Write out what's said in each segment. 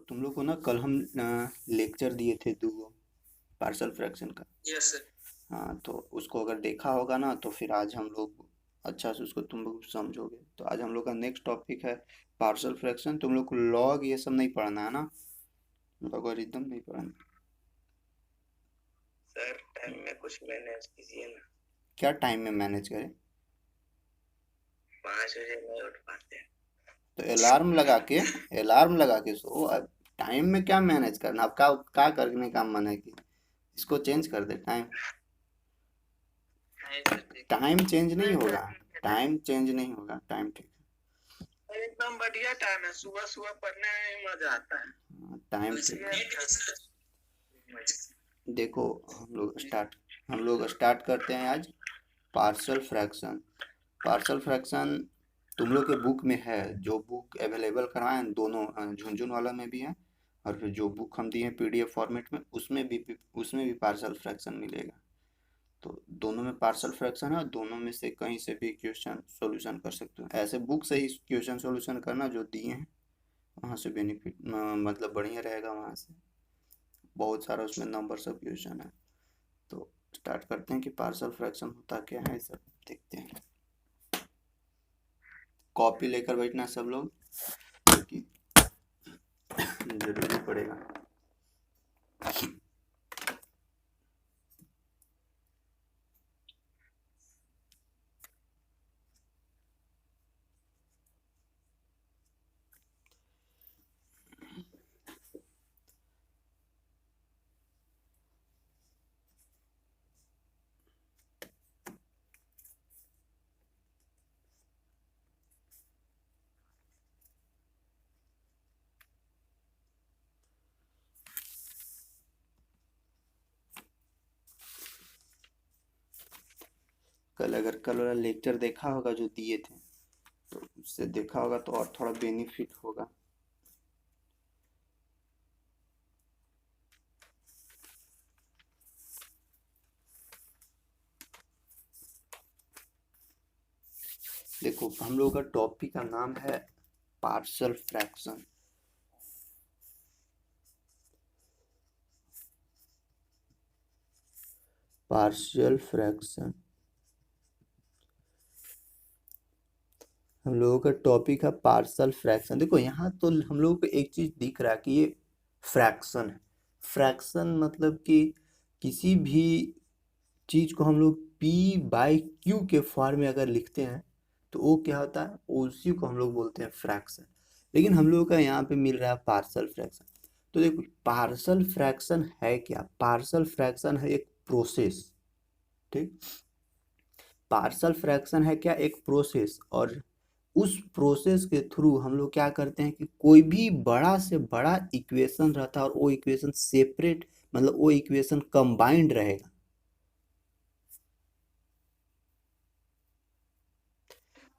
तुम लोग को ना कल हम लेक्चर दिए थे दो पार्शल फ्रैक्शन का। Yes sir. हाँ, तो उसको अगर देखा होगा ना तो फिर आज हम लोग अच्छा से उसको तुम लोग समझोगे। तो आज हम लोग का नेक्स्ट टॉपिक है पार्शल फ्रैक्शन। तुम लोग को लॉग ये सब नहीं पढ़ना है ना, लॉगरिदम नहीं पढ़ना। सर टाइम में कुछ मैनेज कीजिए ना। क्या टाइम में मैनेज करें? 5 बजे नहीं उठ पाते। तो अलार्म लगा के सो। अब टाइम में क्या मैनेज करना? अब क्या करने का मन है कि इसको चेंज कर दे टाइम? नहीं सर ठीक है। टाइम चेंज नहीं नहीं सर होगा। ठीक है टाइम। टाइम चेंज नहीं होगा, टाइम ठीक एकदम बढ़िया टाइम है, सुबह सुबह पढ़ने में ही मजा आता है। है। टाइम ठीक है। इसलिए देखो, हम लोग स्टार्ट करते हैं आज पार्शल फ्रैक्शन। पार्शल फ्रैक्शन तुम लोग के बुक में है, जो बुक अवेलेबल करवाए हैं दोनों, झुनझुन वाला में भी है और फिर जो बुक हम दिए हैं पीडीएफ फॉर्मेट में उसमें भी पार्शल फ्रैक्शन मिलेगा। तो दोनों में पार्शल फ्रैक्शन है और दोनों में से कहीं से भी क्वेश्चन सॉल्यूशन कर सकते हो। ऐसे बुक से ही क्वेश्चन सॉल्यूशन करना जो दिए हैं, वहाँ से बेनिफिट मतलब बढ़िया रहेगा। वहाँ से बहुत सारा उसमें नंबर सब क्वेश्चन है। तो स्टार्ट करते हैं कि पार्शल फ्रैक्शन होता क्या है, सब देखते हैं। कॉपी लेकर बैठना सब लोग, क्योंकि जरूरी पड़ेगा। कल वाला लेक्चर देखा होगा जो दिए थे, तो उससे देखा होगा तो और थोड़ा बेनिफिट होगा। देखो, हम लोग का टॉपिक का नाम है पार्शल फ्रैक्शन। पार्शियल फ्रैक्शन हम लोगों का टॉपिक है पार्शल फ्रैक्शन। देखो यहाँ तो हम लोगों को एक चीज दिख रहा है कि ये फ्रैक्शन है। फ्रैक्शन मतलब कि किसी भी चीज को हम लोग पी बाई क्यू के फॉर्म में अगर लिखते हैं तो वो क्या होता है, उसी को हम लोग बोलते हैं फ्रैक्शन। लेकिन हम लोगों का यहाँ पे मिल रहा है पार्शल फ्रैक्शन। तो देखो, पार्शल फ्रैक्शन है क्या? पार्शल फ्रैक्शन है एक प्रोसेस। ठीक, पार्शल फ्रैक्शन है क्या? एक प्रोसेस। और उस प्रोसेस के थ्रू हम लोग क्या करते हैं कि कोई भी बड़ा से बड़ा इक्वेशन रहता है और वो इक्वेशन सेपरेट, मतलब वो इक्वेशन कंबाइंड रहेगा।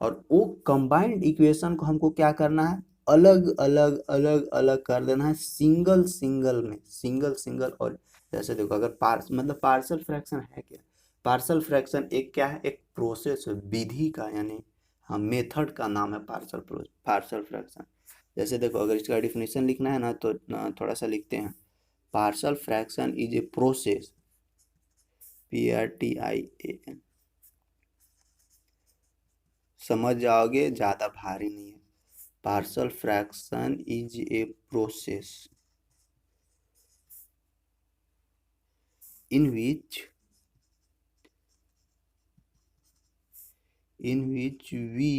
और वो कंबाइंड इक्वेशन को हमको क्या करना है, अलग अलग अलग अलग कर देना है, सिंगल सिंगल में, सिंगल सिंगल। और जैसे देखो, अगर पार्शल फ्रैक्शन है क्या? पार्शल फ्रैक्शन एक क्या है, एक प्रोसेस है, विधि का, यानी हाँ मेथड का नाम है पार्शल फ्रैक्शन। जैसे देखो, अगर इसका डिफिनेशन लिखना है ना तो थोड़ा सा लिखते हैं। Partial fraction is a process, PRTIAN, समझ जाओगे, ज़्यादा भारी नहीं है। Partial fraction is a process in which we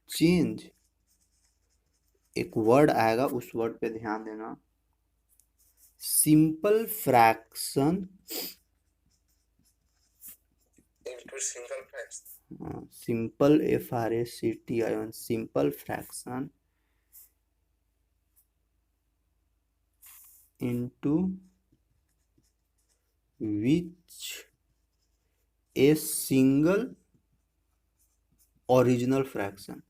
change, एक वर्ड आएगा उस वर्ड पे ध्यान देना, simple fraction into single fraction. Simple FRACTION, simple fraction into which a single original fraction,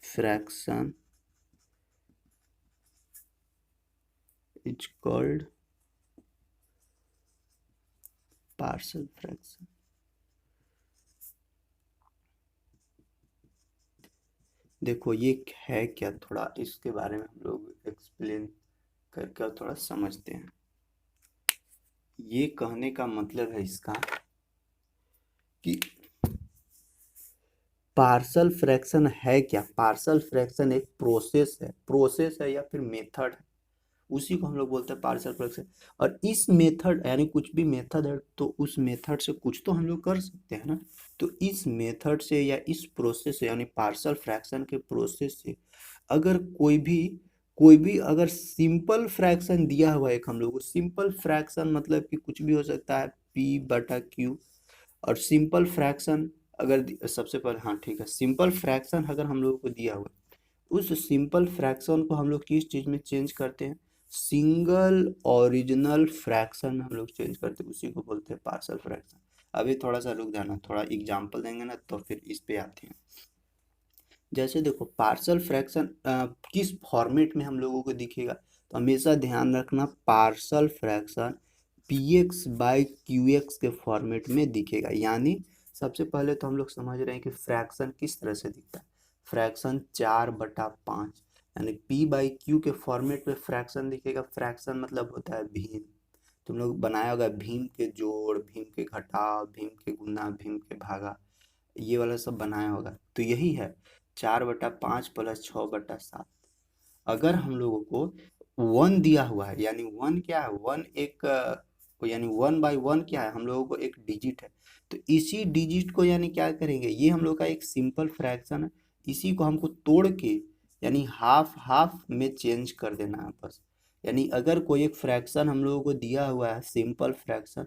fraction is called partial fraction। देखो ये है क्या, थोड़ा इसके बारे में हम लोग एक्सप्लेन करके और थोड़ा समझते हैं। ये कहने का मतलब है इसका कि पार्शल फ्रैक्शन है क्या। पार्शल फ्रैक्शन एक प्रोसेस है या फिर मेथड है, उसी को हम लोग बोलते हैं पार्शल फ्रैक्शन। और इस मेथड यानी कुछ भी मेथड है तो उस मेथड से कुछ तो हम लोग कर सकते हैं ना। तो इस मेथड से या इस प्रोसेस से यानी पार्शल फ्रैक्शन के प्रोसेस से अगर कोई भी अगर सिंपल फ्रैक्शन दिया हुआ है, एक हम लोग को सिंपल फ्रैक्शन मतलब कि कुछ भी हो सकता है p/q। और सिंपल फ्रैक्शन सबसे पहले, हाँ ठीक है, सिंपल फ्रैक्शन अगर हम लोगों को दिया हुआ है, उस सिंपल फ्रैक्शन को हम लोग किस चीज में चेंज करते हैं, सिंगल ओरिजिनल फ्रैक्शन हम लोग चेंज करते हैं, उसी को बोलते हैं पार्शल फ्रैक्शन। अभी थोड़ा सा रुक जाना, थोड़ा एग्जांपल देंगे ना तो फिर इस पे आते हैं। जैसे देखो पार्शल फ्रैक्शन किस फॉर्मेट में हम लोगों को दिखेगा, तो हमेशा ध्यान रखना पार्शल फ्रैक्शन px/qx के फॉर्मेट में दिखेगा। यानी सबसे पहले तो हम लोग समझ रहे हैं कि फ्रैक्शन किस तरह से दिखता है। फ्रैक्शन 4/5 यानी p/q के फॉर्मेट में फ्रैक्शन दिखेगा। फ्रैक्शन मतलब होता है भीम। तुम लोग बनाया होगा भीम के जोड़, भीम के घटाव, भीम के गुना, भीम के भागा, ये वाला सब बनाया होगा। तो यही है 4/5 प्लस 6/7। अगर हम लोगों को वन दिया हुआ है, यानी वन क्या है, वन एक यानी 1/1 क्या है, हम लोगों को एक डिजिट है। तो इसी डिजिट को यानी क्या करेंगे, ये हम लोग का एक सिंपल फ्रैक्शन है, इसी को हमको तोड़ के यानी हाफ हाफ में चेंज कर देना है बस। यानी अगर कोई एक फ्रैक्शन हम लोगों को दिया हुआ है सिंपल फ्रैक्शन,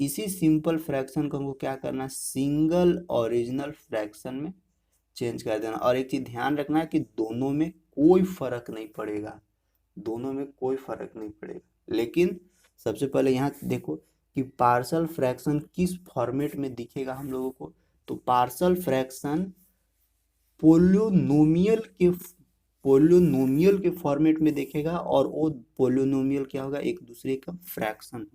इसी सिंपल फ्रैक्शन को हमको क्या करना है, सिंगल ओरिजिनल फ्रैक्शन में चेंज कर देना। और एक चीज ध्यान रखना है कि दोनों में कोई फर्क नहीं पड़ेगा, दोनों में कोई फर्क नहीं पड़ेगा। लेकिन सबसे पहले यहाँ देखो कि पार्शल फ्रैक्शन किस फॉर्मेट में दिखेगा हम लोगों को। तो पार्शल फ्रैक्शन पोलिनोमियल के फॉर्मेट में देखेगा, और वो पोलिनोमियल क्या होगा, एक दूसरे का फ्रैक्शन।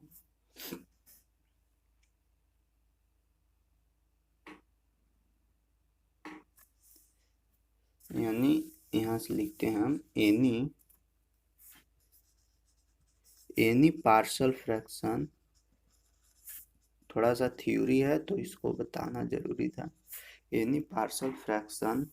यानी यहाँ से लिखते हैं हम एनी पार्शल फ्रैक्शन, थोड़ा सा थ्योरी है तो इसको बताना जरूरी था। Any partial fraction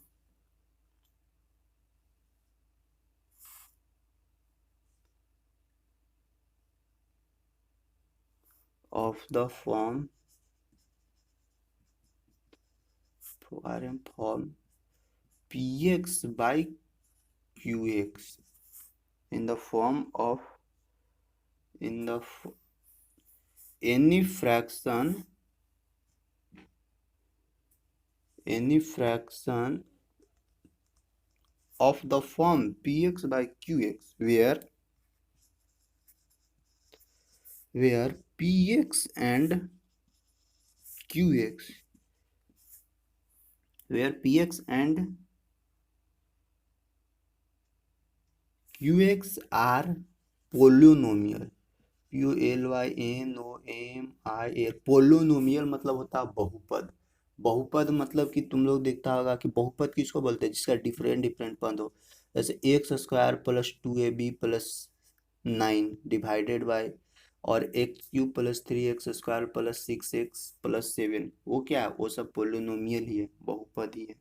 of the form px/qx in the form of any fraction of the form px/qx where px and qx where px and qx are polynomial, polynomial। Polynomial मतलब होता है बहुपद। बहुपद मतलब कि तुम लोग देखता होगा कि बहुपद किसको बोलते हैं, जिसका डिफरेंट डिफरेंट पद हो। जैसे x² + 2ab + 9 डिवाइडेड बाय, और x³ + 3x² + 6x + 7, वो क्या है, वो सब पोलोनोमियल ही है, बहुपद ही है।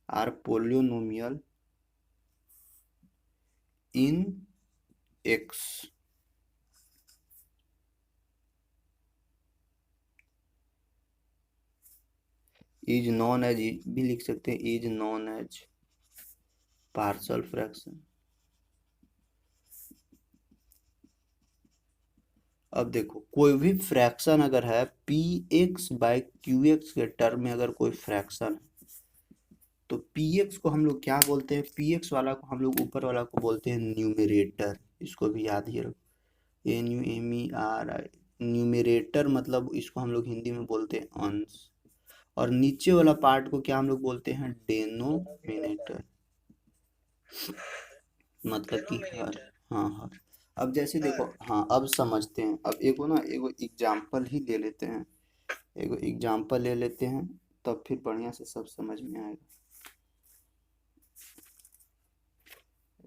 Or polynomial in x is known as, भी लिख सकते हैं, is known as partial fraction. अब देखो कोई भी फ्रैक्शन अगर है px/qx के टर्म में, अगर कोई फ्रैक्शन है तो px को हम लोग क्या बोलते हैं, px वाला को हम लोग ऊपर वाला को बोलते हैं न्यूमरेटर। इसको भी याद ही रखो, NUMERI। न्यूमरेटर मतलब इसको हम लोग हिंदी में बोलते हैं अंश, और नीचे वाला पार्ट को क्या हम लोग बोलते हैं, डेनोमिनेटर, मतलब कि हर। हाँ हर। अब जैसे देखो, हाँ अब समझते हैं, अब एगो एग्जाम्पल ही ले लेते हैं, एगो एग्जाम्पल ले लेते हैं, तब फिर बढ़िया से सब समझ में आएगा।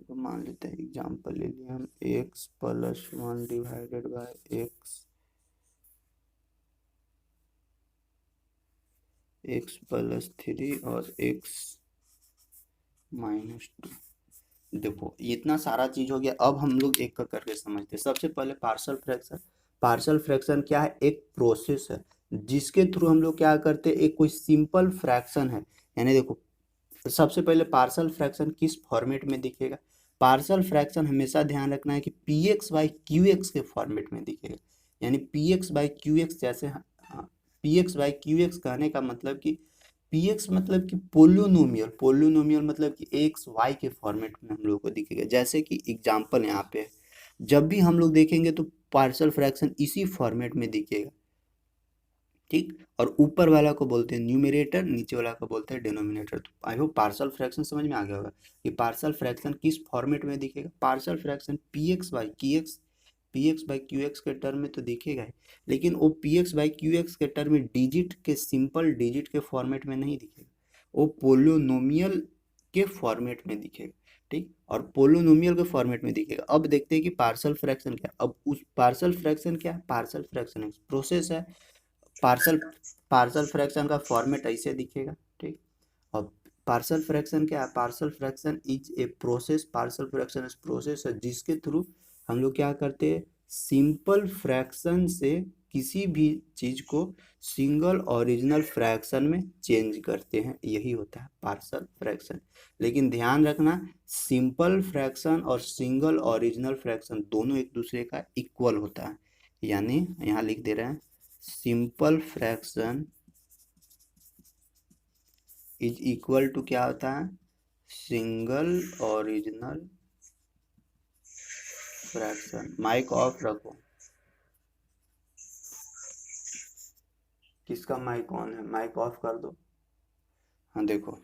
तो मान लेते हैं एग्जाम्पल ले लिया हम, x+1 डिवाइडेड बाय x+3 और x-2। देखो इतना सारा चीज हो गया। अब हम लोग एक का करके समझते हैं। सबसे पहले पार्शल फ्रैक्शन। पार्शल फ्रैक्शन क्या है? एक प्रोसेस है जिसके थ्रू हम लोग क्या करते हैं, एक कोई सिंपल फ्रैक्शन है। यानी देखो सबसे पहले पार्शल फ्रैक्शन किस फॉर्मेट में दिखेगा? पार्शल फ्रैक्शन हमेशा ध्यान रखना है कि P X by Q X के फॉर्मेट में दिखेगा। यानी P X by Q X, जैसे P X by Q X कहने का मतलब कि पी एक्स मतलब कि पोलिनोमियल, पोलिनोमियल मतलब कि एक्स वाई के फॉर्मेट में हम लोग को दिखेगा। जैसे कि एग्जाम्पल यहाँ पे है, जब भी हम लोग देखेंगे तो पार्शल फ्रैक्शन इसी फॉर्मेट में दिखेगा, ठीक। और ऊपर वाला को बोलते हैं न्यूमरेटर, नीचे वाला को बोलते हैं डिनोमिनेटर। तो आई होप पार्शल फ्रैक्शन समझ में आ गया होगा कि पार्शल फ्रैक्शन किस फॉर्मेट में दिखेगा। Partial fraction P X by Q X, P X by Q X के टर्म में तो दिखेगा ही, लेकिन वो P X by Q X के टर्म में डिजिट के, सिंपल डिजिट के फॉर्मेट में नहीं दिखेगा, वो पोलिनोमियल के फॉर्मेट में दिखेगा, ठीक। और पोलिनोमियल के फॉर्मेट में दिखेगा। अब देखते हैं कि पार्शल फ्रैक्शन क्या। अब उस पार्शल फ्रैक्शन क्या है? पार्शल फ्रैक्शन एक प्रोसेस है। पार्शल पार्शल फ्रैक्शन का फॉर्मेट ऐसे दिखेगा, ठीक। और पार्शल फ्रैक्शन क्या है? Partial fraction is a process, partial fraction is process है जिसके थ्रू हम लोग क्या करते हैं, सिंपल फ्रैक्शन से किसी भी चीज को सिंगल ओरिजिनल फ्रैक्शन में चेंज करते हैं, यही होता है पार्शल फ्रैक्शन। लेकिन ध्यान रखना, सिंपल फ्रैक्शन और सिंगल ओरिजिनल फ्रैक्शन दोनों एक दूसरे का इक्वल होता है। यानी यहाँ लिख दे रहे हैं, simple fraction is equal to क्या होता है, single original fraction. Mic off रखो। किसका माइक ऑन है? माइक ऑफ कर दो। हाँ देखो,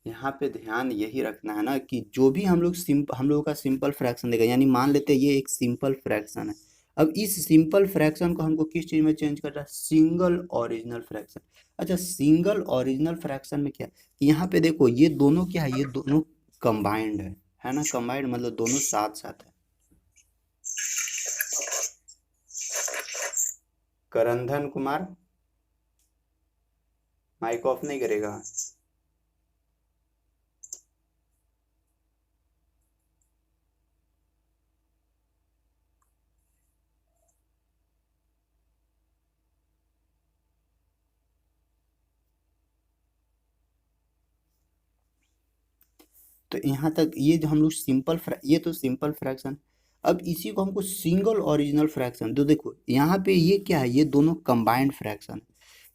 यहाँ पे ध्यान यही रखना है ना कि जो भी हम लोगों का सिंपल फ्रैक्शन देगा, यानी मान लेते हैं ये एक सिंपल फ्रैक्शन है। अब इस सिंपल फ्रैक्शन को हमको किस चीज में चेंज करना है? Single original fraction. अच्छा, सिंगल ओरिजिनल फ्रैक्शन में क्या है? यहाँ पे देखो ये दोनों क्या है, ये दोनों कंबाइंड है ना। कंबाइंड मतलब दोनों साथ साथ है। करंधन कुमार माइक ऑफ नहीं करेगा। तो यहाँ तक ये जो हम लोग ये तो सिंपल फ्रैक्शन। अब इसी को हमको सिंगल ओरिजिनल फ्रैक्शन, तो देखो यहाँ पे ये क्या है, ये दोनों कंबाइंड फ्रैक्शन है।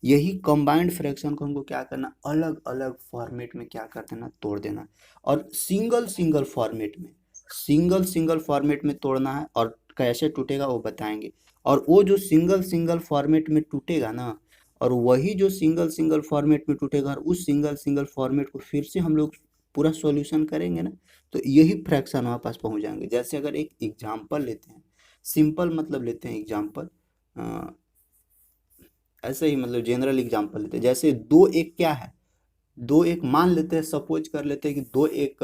यही कंबाइंड फ्रैक्शन को हमको क्या करना, अलग अलग फॉर्मेट में क्या कर देना, तोड़ देना। और सिंगल सिंगल फॉर्मेट में, सिंगल सिंगल फॉर्मेट में तोड़ना है। और कैसे टूटेगा वो बताएंगे। और वो जो सिंगल सिंगल फॉर्मेट में टूटेगा ना, और वही जो सिंगल सिंगल फॉर्मेट में टूटेगा, और उस सिंगल सिंगल फॉर्मेट को फिर से हम लोग पूरा सॉल्यूशन करेंगे ना, तो यही फ्रैक्शन हमारे पास पहुंच जाएंगे। जैसे अगर एक एग्जांपल लेते हैं, सिंपल मतलब लेते हैं एग्जांपल, ऐसे ही मतलब जनरल एग्जांपल लेते हैं। जैसे दो एक क्या है, दो एक मान लेते हैं, सपोज कर लेते हैं कि दो एक,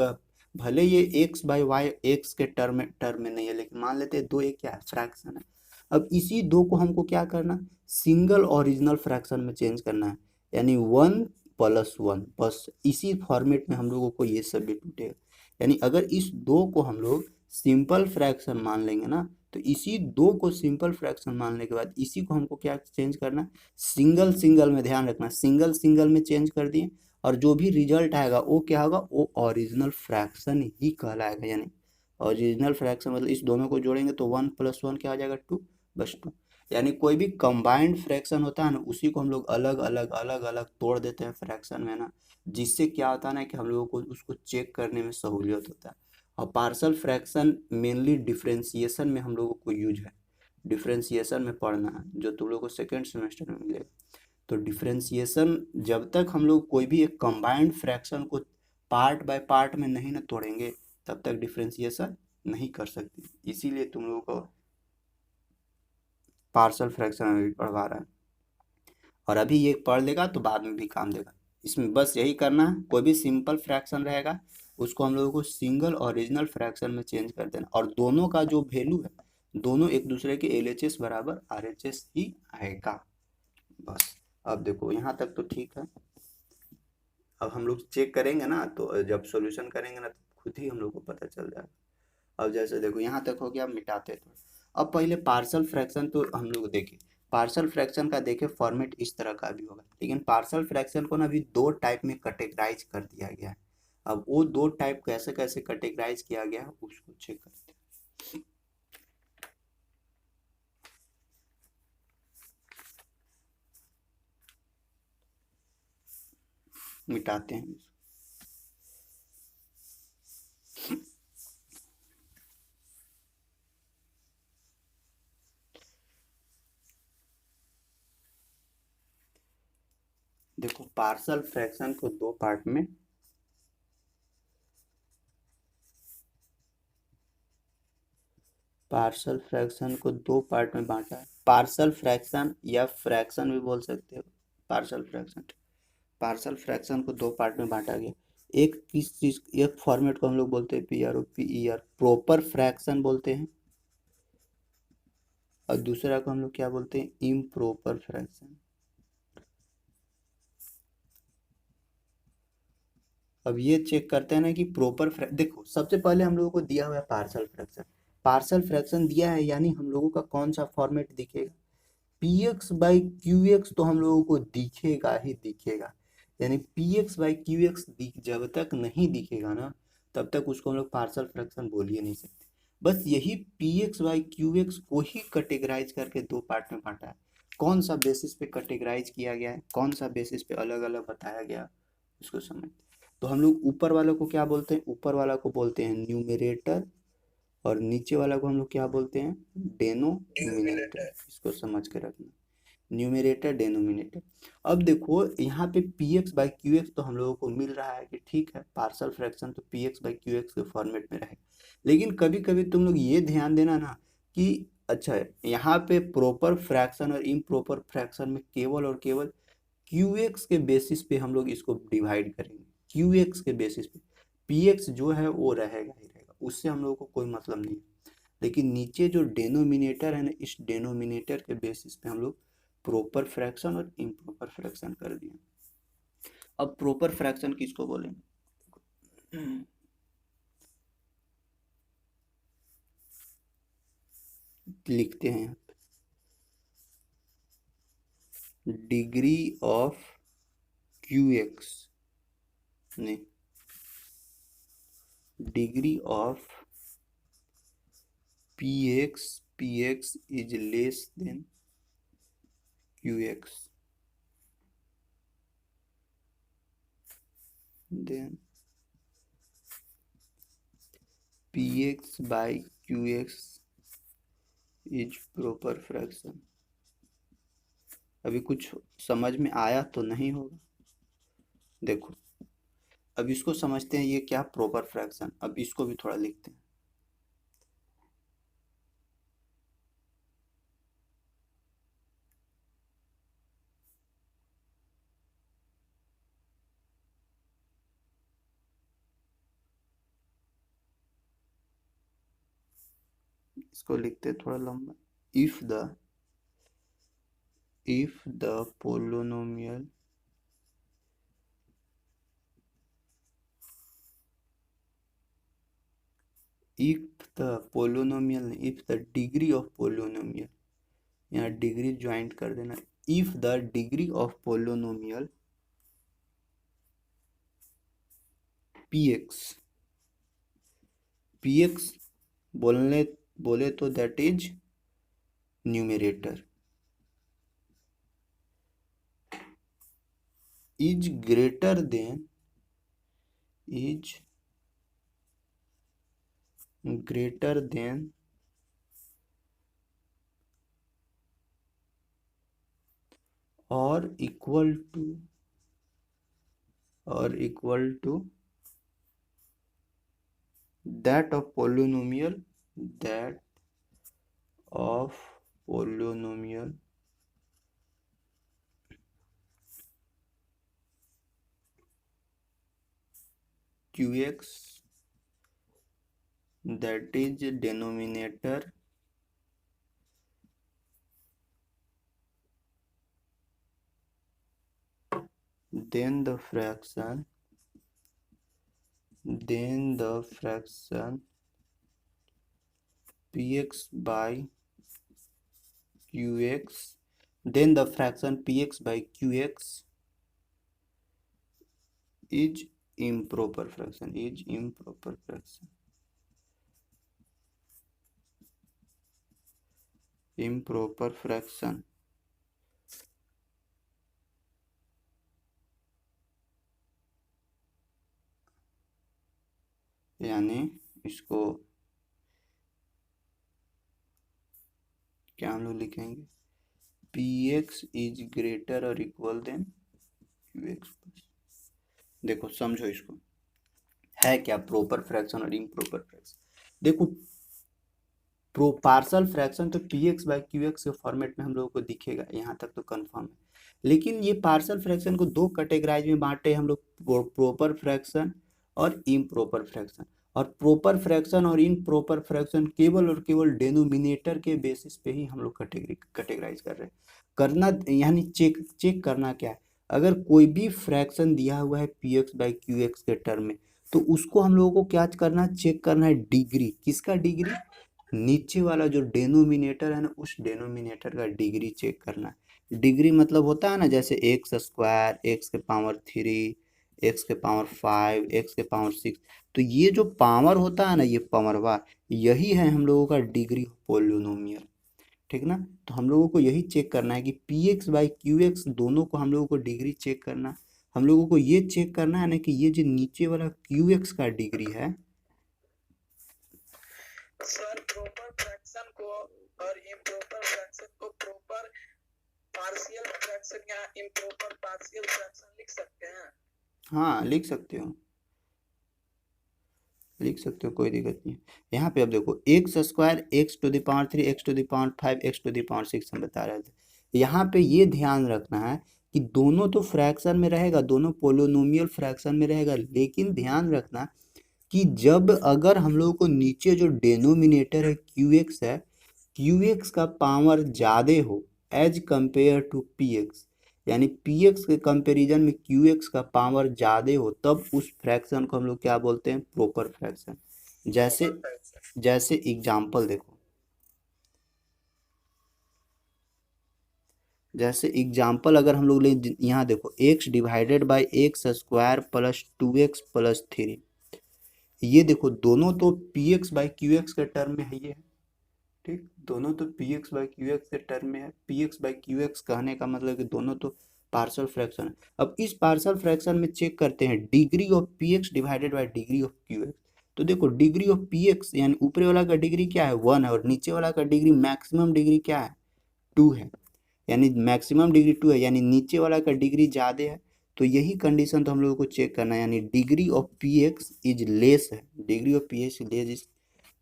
भले ये एक्स बाई वाई एक्स के टर्म में नहीं है, लेकिन मान लेते हैं दो एक क्या है, फ्रैक्शन है। अब इसी दो को हमको क्या करना, सिंगल ओरिजिनल फ्रैक्शन में चेंज करना है। यानी 1+1, बस इसी फॉर्मेट में हम लोगों को ये सब भी टूटेगा। यानी अगर इस दो को हम लोग सिंपल फ्रैक्शन मान लेंगे ना, तो इसी दो को सिंपल फ्रैक्शन मानने के बाद इसी को हमको क्या चेंज करना, सिंगल सिंगल में। ध्यान रखना, सिंगल सिंगल में चेंज कर दिए, और जो भी रिजल्ट आएगा वो क्या होगा, वो ओरिजिनल फ्रैक्शन ही कहलाएगा। यानी ओरिजिनल फ्रैक्शन मतलब इस दोनों को जोड़ेंगे तो 1+1 क्या हो जाएगा, 2, बस 2। यानी कोई भी कंबाइंड फ्रैक्शन होता है ना, उसी को हम लोग अलग अलग अलग अलग तोड़ देते हैं फ्रैक्शन में ना, जिससे क्या होता है ना कि हम लोगों को उसको चेक करने में सहूलियत होता है। और पार्शल फ्रैक्शन मेनली डिफरेंशिएशन में हम लोगों को यूज है, डिफरेंशिएशन में पढ़ना है, जो तुम लोग को सेकेंड सेमेस्टर में मिलेगा। तो डिफरेंशिएशन, जब तक हम लोग कोई भी एक कंबाइंड फ्रैक्शन को पार्ट बाय पार्ट में नहीं ना तोड़ेंगे, तब तक डिफरेंशिएशन नहीं कर सकते। इसीलिए तुम लोगों को पार्शल फ्रैक्शन अभी पढ़वा रहा है। और अभी ये पढ़ लेगा तो बाद में भी काम देगा। इसमें बस यही करना है, कोई भी सिंपल फ्रैक्शन रहेगा उसको हम लोगों को सिंगल ओरिजिनल फ्रैक्शन में चेंज कर देना, और दोनों का जो वैल्यू है दोनों एक दूसरे के एलएचएस बराबर आरएचएस ही आएगा। बस अब देखो यहाँ तक तो ठीक है। अब हम लोग चेक करेंगे ना, तो जब सॉल्यूशन करेंगे ना तो खुद ही हम लोग को पता चल जाएगा। अब जैसे देखो यहाँ तक हो गया, मिटाते तो अब पहले पार्शल फ्रैक्शन तो हम लोग देखें। पार्शल फ्रैक्शन का देखें फॉर्मेट इस तरह का भी होगा, लेकिन पार्शल फ्रैक्शन को ना अभी दो टाइप में कैटेगराइज कर दिया गया है। अब वो दो टाइप कैसे कैसे कैटेगराइज किया गया है उसको चेक करते हैं, मिटाते हैं। देखो पार्शल फ्रैक्शन को दो पार्ट में, पार्शल फ्रैक्शन को दो पार्ट में बांटा है। पार्शल फ्रैक्शन या फ्रैक्शन भी बोल सकते हो, पार्शल फ्रैक्शन। पार्शल फ्रैक्शन को दो पार्ट में बांटा गया। एक किस चीज, एक फॉर्मेट को हम लोग बोलते हैं पीआर, पीईआर प्रॉपर फ्रैक्शन बोलते हैं, और दूसरा को हम लोग क्या बोलते हैं, इम्प्रॉपर फ्रैक्शन। अब ये चेक करते हैं ना कि प्रॉपर देखो सबसे पहले हम लोगों को दिया हुआ है पार्शल फ्रैक्शन। पार्शल फ्रैक्शन दिया है यानी हम लोगों का कौन सा फॉर्मेट दिखेगा, P X by Q x तो हम लोगों को दिखेगा ही दिखेगा। यानी P X by Q x जब तक नहीं दिखेगा ना तब तक उसको हम लोग पार्शल फ्रैक्शन बोल ही नहीं सकते। बस यही P X by Q x को ही कैटेगराइज करके दो पार्ट में बांटा है। कौन सा बेसिस पे कैटेगराइज किया गया है, कौन सा बेसिस पे अलग अलग बताया गया, उसको समझ। तो हम लोग ऊपर वालों को क्या बोलते हैं, ऊपर वाला को बोलते हैं न्यूमरेटर, और नीचे वाला को हम लोग क्या बोलते हैं, डेनोमिनेटर। न्यूमिनेटर। इसको समझ के रखना, न्यूमरेटर डेनोमिनेटर। अब देखो यहाँ पे P X by Q x तो हम लोगों को मिल रहा है कि ठीक है पार्शल फ्रैक्शन तो P X by Q X के फॉर्मेट में रहेगा। लेकिन कभी कभी तुम लोग ये ध्यान देना ना कि अच्छा यहाँ पे प्रॉपर फ्रैक्शन और इम्प्रॉपर फ्रैक्शन में केवल और केवल क्यू एक्स के बेसिस पे हम लोग इसको डिवाइड करेंगे, क्यू एक्स के बेसिस पे। पी एक्स जो है वो रहेगा ही रहेगा, उससे हम लोगों को कोई मतलब नहीं है। लेकिन नीचे जो डेनोमिनेटर है ना, इस डेनोमिनेटर के बेसिस पे हम लोग प्रॉपर फ्रैक्शन और इम्प्रॉपर फ्रैक्शन कर दिए। अब प्रॉपर फ्रैक्शन किसको बोलेंगे, लिखते हैं डिग्री ऑफ क्यू एक्स, नहीं, degree of P X is less than Q X, then P X by Q X is proper fraction. अभी कुछ समझ में आया तो नहीं होगा। देखो अब इसको समझते हैं, ये क्या प्रॉपर फ्रैक्शन, अब इसको भी थोड़ा लिखते हैं। इसको लिखते हैं थोड़ा लंबा। If the polynomial if the degree of polynomial, यहाँ डिग्री ज्वाइंट कर देना, if the degree of polynomial P X बोले तो that is numerator, is greater than is greater than और equal to that of polynomial that of polynomial qx, that is denominator then the fraction px by qx, then the fraction px by qx is improper fraction, improper fraction। यानी इसको क्या हम लोग लिखेंगे, px is greater और equal then qx। देखो समझो इसको, है क्या प्रोपर फ्रैक्शन और इम्प्रॉपर फ्रैक्शन। देखो प्रो पार्शल फ्रैक्शन तो px बाई qx के फॉर्मेट में हम लोगों को दिखेगा, यहाँ तक तो कंफर्म है। लेकिन ये पार्शल फ्रैक्शन को दो कैटेगराइज में बांटे हम लोग, प्रॉपर फ्रैक्शन और इम्प्रॉपर फ्रैक्शन। और प्रॉपर फ्रैक्शन और इम्प्रॉपर फ्रैक्शन केवल और केवल डेनोमिनेटर के बेसिस पे ही हम लोग कैटेगराइज कर रहे हैं। करना यानी चेक करना क्या है, अगर कोई भी फ्रैक्शन दिया हुआ है px बाई qx के टर्म में, तो उसको हम लोगों को क्या करना है, चेक करना है डिग्री। किसका डिग्री, नीचे वाला जो डेनोमिनेटर है ना, उस डेनोमिनेटर का डिग्री चेक करना है। डिग्री मतलब होता है ना, जैसे एक्स स्क्वायर, एक्स के पावर 3, एक्स के पावर 5, एक्स के पावर 6। तो ये जो पावर होता है ना, ये पावरवार, यही है हम लोगों का डिग्री पोलिनोमियल, ठीक ना। तो हम लोगों को यही चेक करना है कि P X by Q x दोनों को हम लोगों को डिग्री चेक करना। हम लोगों को ये चेक करना है ना कि ये जो नीचे वाला क्यू एक्स का डिग्री है। सर प्रॉपर फ्रैक्शन को और इम्प्रॉपर फ्रैक्शन को प्रॉपर पार्शियल फ्रैक्शन या इम्प्रॉपर पार्शियल फ्रैक्शन लिख सकते हैं। हाँ लिख सकते हो, कोई दिक्कत नहीं है। यहाँ पे अब देखो X square, X to the power 3, X to the power 5, X to the power 6 हम बता रहे थे। यहाँ पे ये ध्यान रखना है कि दोनों तो फ्रैक्शन में रहेगा, दोनों पोलिनोमियल फ्रैक्शन में रहेगा, लेकिन ध्यान रखना कि जब अगर हम लोगों को नीचे जो डेनोमिनेटर है qx है, qx का पावर ज़्यादा हो एज कंपेयर टू px, यानी px के कंपैरिजन में qx का पावर ज़्यादा हो, तब उस फ्रैक्शन को हम लोग क्या बोलते हैं, प्रॉपर फ्रैक्शन। जैसे एग्जाम्पल देखो, जैसे एग्जाम्पल अगर हम लोग ले, यहाँ देखो x divided by x square plus 2x plus 3, ये देखो दोनों तो px बाई qx के टर्म में है, ये ठीक, दोनों तो px बाई qx के टर्म में है। px बाई qx कहने का मतलब कि दोनों तो पार्शियल फ्रैक्शन है। अब इस पार्शियल फ्रैक्शन में चेक करते हैं degree of px divided by degree of qx। तो देखो डिग्री ऑफ px यानी ऊपरी वाला का डिग्री क्या है, 1 है, और नीचे वाला का डिग्री मैक्सिमम डिग्री क्या है, 2 है। यानी मैक्सिमम डिग्री 2 है, यानी नीचे वाला का डिग्री ज़्यादा है। तो यही कंडीशन तो हम लोगों को चेक करना है, यानी degree of px is less है, degree of px less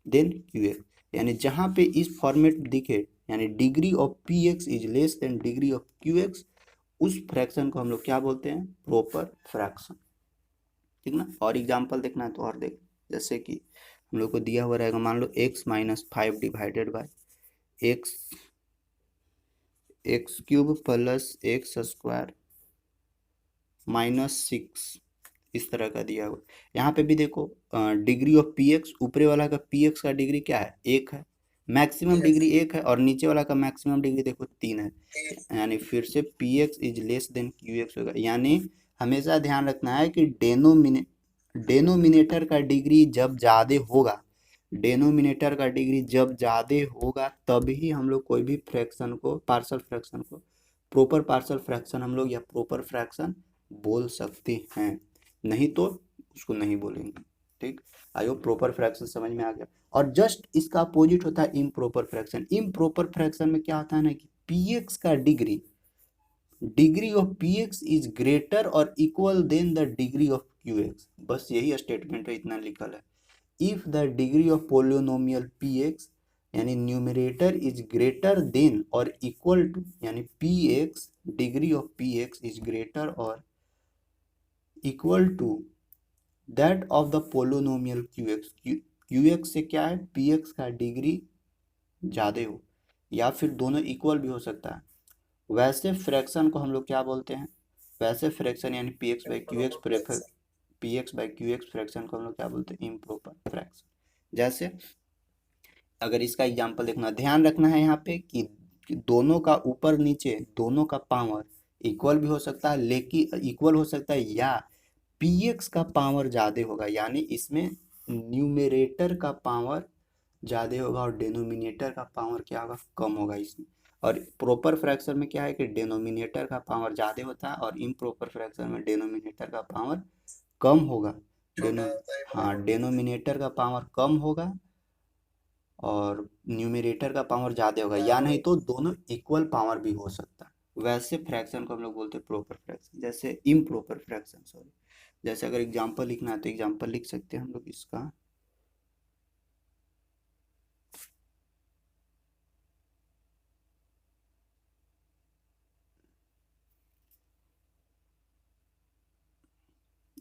than qx। यानी जहाँ पे इस फॉर्मेट दिखे, यानी degree of px is less than degree of qx, उस फ्रैक्शन को हम लोग क्या बोलते हैं, प्रॉपर फ्रैक्शन, ठीक ना। और एग्जांपल देखना है तो और देख, जैसे कि हम लोग को दिया हुआ रहेगा, मान लो x minus 5 divided by x cube plus x square minus 6, इस तरह का दिया हुआ। यहाँ पे भी देखो डिग्री ऑफ px, ऊपरे वाला का px का डिग्री क्या है, 1 है, मैक्सिमम डिग्री 1 है, और नीचे वाला का मैक्सिमम डिग्री देखो 3 है। यानी फिर से px is less than qx होगा। यानी हमेशा ध्यान रखना है कि डेनोमिनेटर का डिग्री जब ज़्यादा होगा, डेनोमिनेटर का डिग्री जब ज़्यादा होगा तभी हम लोग कोई भी फ्रैक्शन को, पार्शियल फ्रैक्शन को प्रॉपर पार्शियल फ्रैक्शन हम लोग या प्रॉपर फ्रैक्शन बोल सकते हैं, नहीं तो उसको नहीं बोलेंगे, ठीक। आई होप प्रॉपर फ्रैक्शन समझ में आ गया। और जस्ट इसका अपोजिट होता है इम्प्रॉपर फ्रैक्शन। इम्प्रॉपर फ्रैक्शन में क्या होता है ना कि px का degree of px is greater और equal than the degree of qx, बस यही स्टेटमेंट है, इतना लिखल है। If the degree of polynomial px यानी न्यूमरेटर इज ग्रेटर देन और इक्वल टू, यानी px, degree of px is greater और equal to that of the polynomial Q X से क्या है, पी एक्स का डिग्री ज़्यादा हो, या फिर दोनों इक्वल भी हो सकता है। वैसे फ्रैक्शन को हम लोग क्या बोलते हैं, वैसे फ्रैक्शन यानी P X by Q x improper fraction. P X by Q x fraction को हम लोग क्या बोलते हैं, इम्प्रॉपर फ्रैक्शन। जैसे अगर इसका एग्जांपल देखना, ध्यान रखना है यहाँ पे कि दोनों का ऊपर नीचे दोनों का पावर इक्वल भी हो सकता है, लेकिन इक्वल हो सकता है या पी एक्स का पावर ज़्यादा होगा, यानी इसमें न्यूमेरेटर का पावर ज़्यादा होगा और डेनोमिनेटर का पावर क्या होगा, कम होगा इसमें। और प्रॉपर फ्रैक्शन में क्या है कि डेनोमिनेटर का पावर ज़्यादा होता है और इम्प्रॉपर फ्रैक्शन में डेनोमिनेटर का पावर कम होगा। छोटा होता है हाँ, डेनोमिनेटर का पावर कम होगा और न्यूमरेटर का पावर ज़्यादा होगा, या नहीं तो दोनों इक्वल पावर भी हो सकता है। वैसे फ्रैक्शन को हम लोग बोलते हैं प्रॉपर फ्रैक्शन, जैसे इम्प्रॉपर फ्रैक्शन, सॉरी। जैसे अगर एग्जांपल लिखना है तो एग्जांपल लिख सकते हैं हम लोग इसका।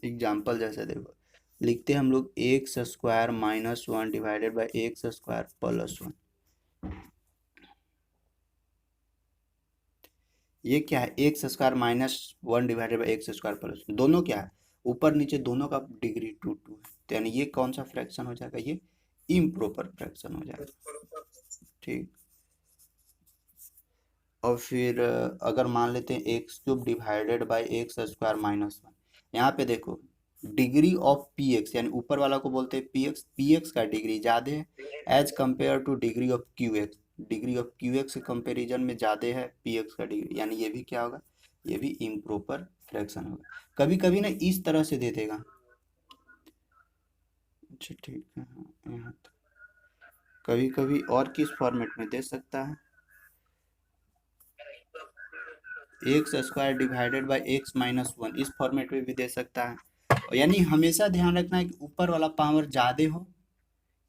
एग्जाम्पल जैसे देखो, लिखते हैं हम लोग x square minus one divided by x square plus one. ये क्या है, x square minus one divided by x square plus one, दोनों क्या है, ऊपर नीचे दोनों का डिग्री टू टू है, तो यानी ये कौन सा फ्रैक्शन हो जाएगा, ये इम्प्रॉपर फ्रैक्शन हो जाएगा। ठीक। और फिर अगर मान लेते हैं x cube divided by x square minus one, यहाँ पे देखो डिग्री ऑफ पी एक्स, यानी ऊपर वाला को बोलते हैं पी एक्स का डिग्री ज़्यादा है as compare to degree of Q X, degree of Q X के कंपेरिजन में ज़्यादा है पी एक्स का डिग्री, यानी ये भी क्या होगा, ये भी इम्प्रॉपर फ्रैक्शन होगा। कभी कभी ना इस तरह से दे देगा। अच्छा ठीक है, हाँ यहाँ तो कभी कभी और किस फॉर्मेट में दे सकता है, x square divided by x minus one, इस फॉर्मेट में भी दे सकता है। यानी हमेशा ध्यान रखना है कि ऊपर वाला पावर ज़्यादा हो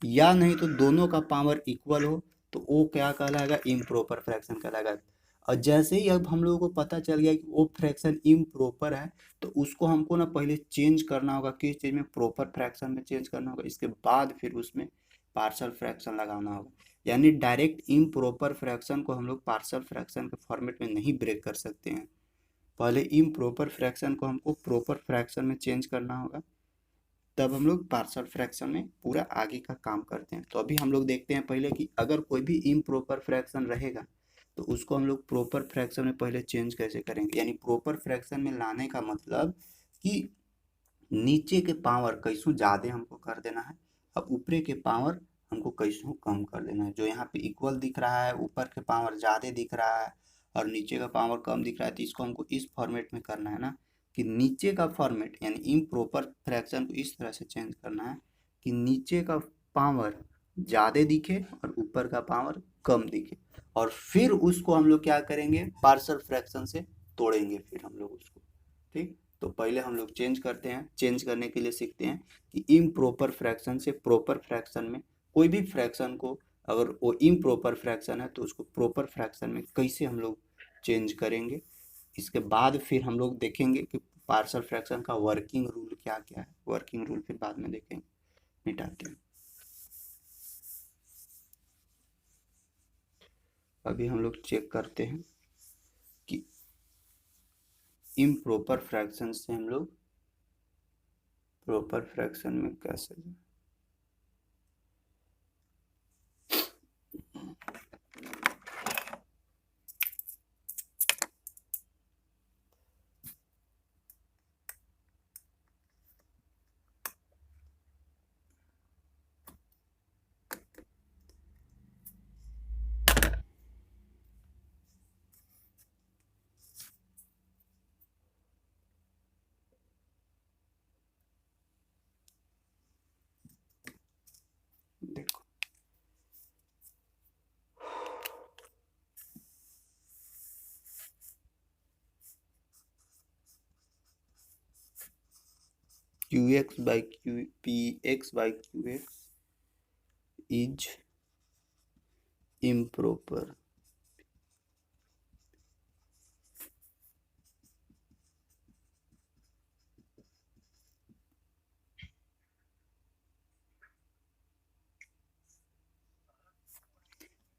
या नहीं तो दोनों का पावर इक्वल हो, तो वो क्या कहलाएगा, इम्प्रॉपर फ्रैक्शन कहलाएगा। और जैसे ही अब हम लोगों को पता चल गया कि वो फ्रैक्शन इम्प्रॉपर है, तो उसको हमको ना पहले चेंज करना होगा, किस चीज़ में, प्रॉपर फ्रैक्शन में चेंज करना होगा, इसके बाद फिर उसमें पार्शियल फ्रैक्शन लगाना होगा। यानी डायरेक्ट इम्प्रॉपर फ्रैक्शन को हम लोग पार्शियल फ्रैक्शन के फॉर्मेट में नहीं ब्रेक कर सकते हैं, पहले इम्प्रॉपर फ्रैक्शन को हमको प्रॉपर फ्रैक्शन में चेंज करना होगा, तब हम लोग पार्शियल फ्रैक्शन में पूरा आगे का काम करते हैं। तो अभी हम लोग देखते हैं पहले कि अगर कोई भी इम्प्रॉपर फ्रैक्शन रहेगा तो उसको हम लोग प्रॉपर फ्रैक्शन में पहले चेंज कैसे करेंगे, यानी प्रॉपर फ्रैक्शन में लाने का मतलब कि नीचे के पावर कैसू ज़्यादा हमको कर देना है और ऊपरे के पावर हमको कैसू कम कर देना है। जो यहाँ पे इक्वल दिख रहा है, ऊपर के पावर ज़्यादा दिख रहा है और नीचे का पावर कम दिख रहा है, तो इसको हमको इस फॉर्मेट में करना है ना, कि नीचे का फॉर्मेट यानी इम्प्रॉपर फ्रैक्शन को इस तरह से चेंज करना है कि नीचे का पावर ज़्यादा दिखे और ऊपर का पावर कम दिखे, और फिर उसको हम लोग क्या करेंगे, पार्शियल फ्रैक्शन से तोड़ेंगे फिर हम लोग उसको। ठीक। तो पहले हम लोग चेंज करते हैं, चेंज करने के लिए सीखते हैं कि इम्प्रॉपर फ्रैक्शन से प्रॉपर फ्रैक्शन में, कोई भी फ्रैक्शन को अगर वो इम्प्रॉपर फ्रैक्शन है तो उसको प्रॉपर फ्रैक्शन में कैसे हम लोग चेंज करेंगे। इसके बाद फिर हम लोग देखेंगे कि पार्शियल फ्रैक्शन का वर्किंग रूल क्या क्या है, वर्किंग रूल फिर बाद में देखेंगे, मिटाते हैं। अभी हम लोग चेक करते हैं कि इम्प्रॉपर फ्रैक्शन से हम लोग प्रॉपर फ्रैक्शन में कैसे जाएं। देखो Q x by Q P X by Q X is improper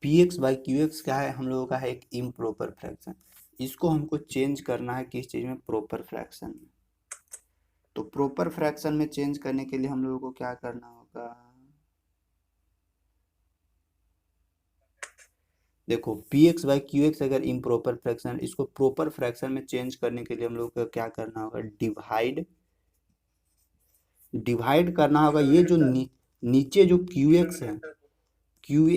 P X by Q x क्या है, हम लोगों का है एक इम्प्रॉपर फ्रैक्शन। इसको हमको चेंज करना है किस चीज़ में, प्रॉपर फ्रैक्शन में। तो प्रॉपर फ्रैक्शन में चेंज करने के लिए हम लोगों को क्या करना होगा, देखो P X by Q x अगर इम्प्रॉपर फ्रैक्शन, इसको प्रॉपर फ्रैक्शन में चेंज करने के लिए हम लोग को क्या करना होगा, डिवाइड करना होगा। ये जो नीचे जो क्यू एक्स है, क्यू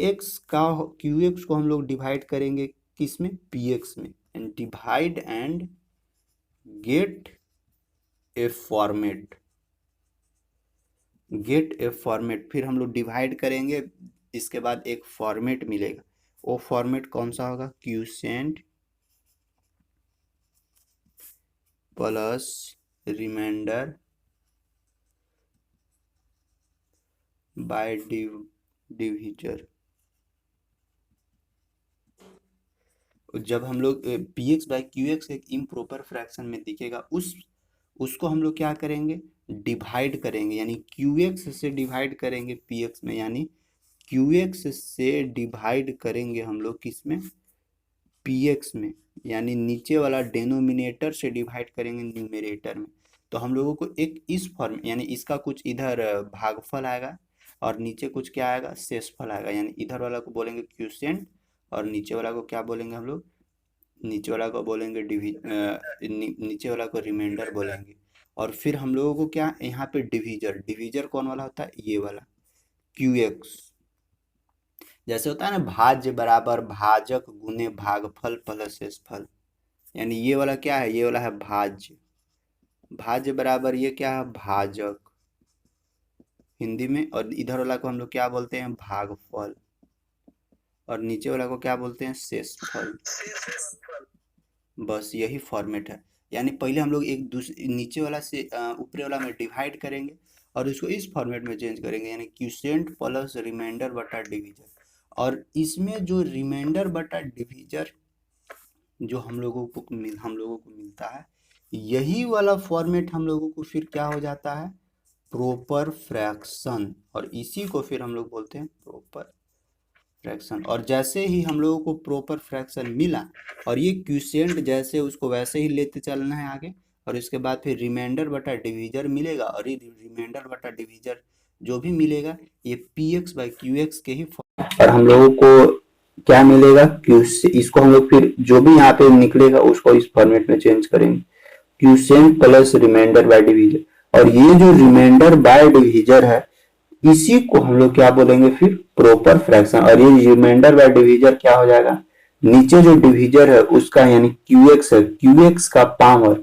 एक्स को हम लोग डिवाइड करेंगे किस में, पी एक्स में, and divide and gate A format, फिर हम लोग डिवाइड करेंगे, इसके बाद एक फॉर्मेट मिलेगा। वो फॉर्मेट कौन सा होगा, quotient plus remainder by divisor. जब हम लोग P X by Q X एक इम्प्रॉपर फ्रैक्शन में दिखेगा, उसको हम लोग क्या करेंगे, डिवाइड करेंगे, यानी क्यू एक्स से डिवाइड करेंगे पी एक्स में, यानी क्यू एक्स से डिवाइड करेंगे हम लोग किस में, पी एक्स में, यानी नीचे वाला डेनोमिनेटर से डिवाइड करेंगे न्यूमरेटर में। तो हम लोगों को एक इस फॉर्म, यानी इसका कुछ इधर भागफल आएगा और नीचे कुछ क्या आएगा, शेषफल आएगा, यानी इधर वाला को बोलेंगे क्यूसेंट और नीचे वाला को क्या बोलेंगे हम लोग, नीचे वाला को बोलेंगे नीचे वाला को रिमाइंडर बोलेंगे। और फिर हम लोगों को क्या, यहाँ पे डिवीजर कौन वाला होता है, ये वाला क्यू एक्स। जैसे होता है ना, भाज्य बराबर भाजक गुने भागफल प्लस शेषफल, यानी ये वाला क्या है, ये वाला है भाज्य, भाज्य बराबर ये क्या है, भाजक हिंदी में, और इधर वाला को हम लोग क्या बोलते हैं, भागफल, और नीचे वाला को क्या बोलते हैं, शेषफल। बस यही फॉर्मेट है। यानी पहले हम लोग एक दूसरे नीचे वाला से ऊपरी वाला में डिवाइड करेंगे और उसको इस फॉर्मेट में चेंज करेंगे, यानी क्यूसेंट प्लस रिमाइंडर बटा डिवीजर। और इसमें जो रिमाइंडर बटा डिवीजर जो हम लोगों को मिलता है, यही वाला फॉर्मेट हम लोगों को फिर क्या हो जाता है, प्रॉपर फ्रैक्शन, और इसी को फिर हम लोग बोलते हैं प्रॉपर फ्रैक्शन। और जैसे ही हम लोगों को प्रॉपर फ्रैक्शन मिला और ये क्यूसेंट जैसे उसको वैसे ही लेते चलना है आगे, और इसके बाद फिर रिमाइंडर बटा डिवीजर मिलेगा, और ये रिमाइंडर बटा डिवीजर जो भी मिलेगा ये P X by Q X के ही और हम लोगों को क्या मिलेगा, क्यू से इसको हम लोग फिर जो भी यहाँ पे निकलेगा उसको इस फॉर्मेट में चेंज करेंगे, quotient plus remainder by divisor. और ये जो रिमाइंडर बाय डिवीजर है इसी को हम लोग क्या बोलेंगे फिर, प्रॉपर फ्रैक्शन। और ये रिमाइंडर बाय डिवीजर क्या हो जाएगा, नीचे जो डिवीजर है उसका यानी क्यू एक्स है, क्यू एक्स का पावर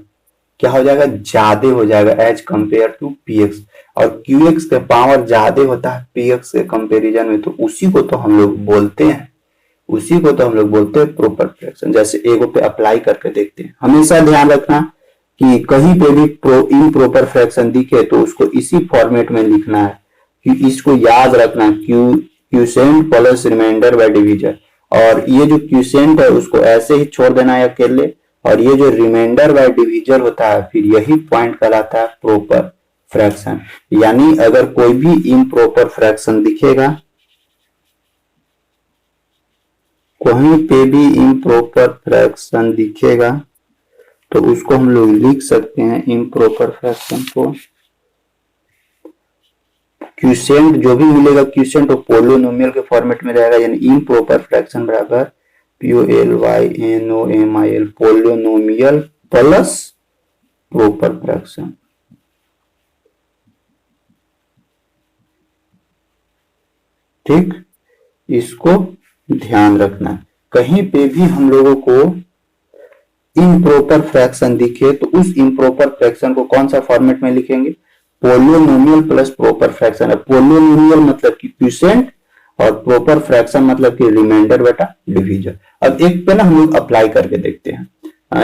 क्या हो जाएगा, ज्यादा हो जाएगा as compare to P X. और क्यू एक्स का पावर ज्यादा होता है पी एक्स के कंपेरिजन में, तो उसी को तो हम लोग बोलते हैं, प्रॉपर फ्रैक्शन। जैसे एगो पे अप्लाई करके देखते हैं, हमेशा ध्यान रखना कि कहीं पे भी इम्प्रॉपर फ्रैक्शन दिखे तो उसको इसी फॉर्मेट में लिखना है, कि इसको याद रखना, quotient plus remainder by divisor. और ये जो क्यूसेंट है उसको ऐसे ही छोड़ देना है अकेले, और ये जो रिमाइंडर बाय डिवीजर होता है फिर यही पॉइंट कहलाता है प्रॉपर फ्रैक्शन। यानी अगर कोई भी इम्प्रॉपर फ्रैक्शन दिखेगा, कहीं पे भी इम्प्रॉपर फ्रैक्शन दिखेगा तो उसको हम लोग लिख सकते हैं, इम्प्रॉपर फ्रैक्शन को क्यूसेंट जो भी मिलेगा क्यूसेंट वो पोलिनोमियल के फॉर्मेट में रहेगा, यानी इम्प्रॉपर फ्रैक्शन बराबर POLYNOMIL polynomial plus proper fraction. ठीक, इसको ध्यान रखना। कहीं पे भी हम लोगों को इम्प्रॉपर फ्रैक्शन दिखे तो उस इम्प्रॉपर फ्रैक्शन को कौन सा फॉर्मेट में लिखेंगे, पोलिनोमियल प्लस प्रॉपर फ्रैक्शन है। पोलिनोमियल मतलब कि क्यूसेंट और प्रॉपर फ्रैक्शन मतलब कि रिमाइंडर बटा डिवीजर। अब एक पे ना हम लोग अप्लाई करके देखते हैं,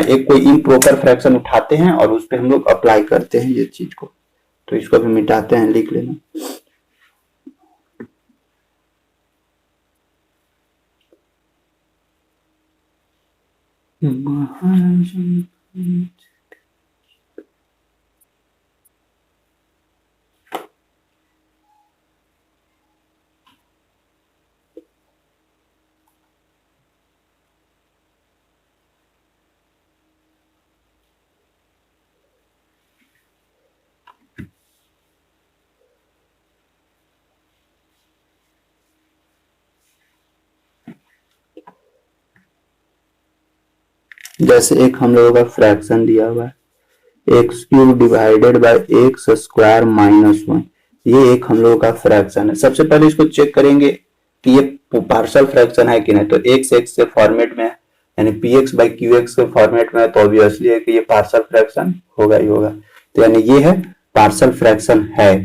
एक कोई इम्प्रॉपर फ्रैक्शन उठाते हैं और उस पे हम लोग अप्लाई करते हैं ये चीज को। तो इसको भी मिटाते हैं, लिख लेना। जैसे एक हम लोगों का फ्रैक्शन दिया हुआ है x cube divided by x square minus 1, ये एक हम लोगों का फ्रैक्शन है। सबसे पहले इसको चेक करेंगे कि ये पार्शियल फ्रैक्शन है कि नहीं, तो एक्स एक्स के फॉर्मेट में है यानी P X by Q X के फॉर्मेट में है, तो ऑब्वियसली है कि ये पार्शियल फ्रैक्शन होगा ही होगा, तो यानी ये है पार्शियल फ्रैक्शन है।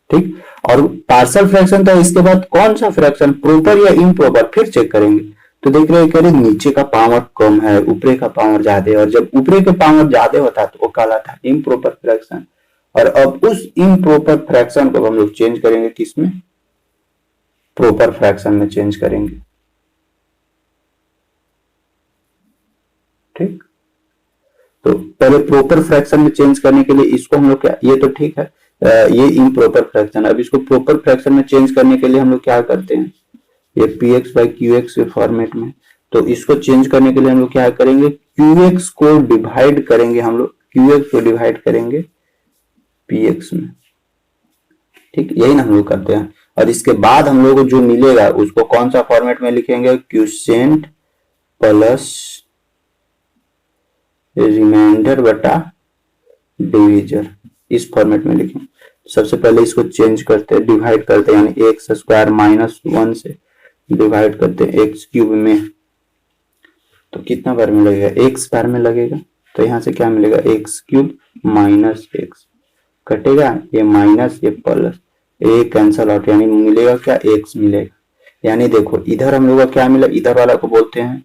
ठीक, और पार्शियल फ्रैक्शन था, इसके बाद कौन सा फ्रैक्शन, प्रॉपर या इम्प्रॉपर, फिर चेक करेंगे। तो देख रहे हैं, कह रहे नीचे का पावर कम है, ऊपरे का पावर ज्यादा है, और जब ऊपरे का पावर ज्यादा होता है तो वो कहलाता है इम्प्रॉपर फ्रैक्शन। और अब उस इम्प्रॉपर फ्रैक्शन को हम लोग चेंज करेंगे किसमें, प्रॉपर फ्रैक्शन में चेंज करेंगे। ठीक, तो पहले प्रॉपर फ्रैक्शन में चेंज करने के लिए इसको हम लोग क्या, ये तो ठीक है, ये इम्प्रॉपर फ्रैक्शन। अब इसको प्रॉपर फ्रैक्शन में चेंज करने के लिए हम लोग क्या करते हैं, ये P X by Q X के फॉर्मेट में, तो इसको चेंज करने के लिए हम लोग क्या करेंगे, क्यू एक्स को डिवाइड करेंगे, हम लोग क्यू एक्स को डिवाइड करेंगे पी एक्स में। ठीक, यही ना हम लोग करते हैं। और इसके बाद हम लोग को जो मिलेगा उसको कौन सा फॉर्मेट में लिखेंगे, क्यूसेंट प्लस रिमाइंडर बटा डिविजर, इस फॉर्मेट में लिखेंगे। सबसे पहले इसको चेंज करते हैं, डिवाइड करते हैं, यानी एक्स स्क्वायर माइनस 1 से डिवाइड करते हैं एक्स क्यूब में, तो कितना बार में लगेगा, एक्स बार में लगेगा, तो यहाँ से क्या मिलेगा, एक्स क्यूब माइनस एक्स, कटेगा ये माइनस ये प्लस, ये कैंसल आउट, यानी मिलेगा क्या, एक्स मिलेगा। यानी देखो इधर हम लोग का क्या मिला, इधर वाला को बोलते हैं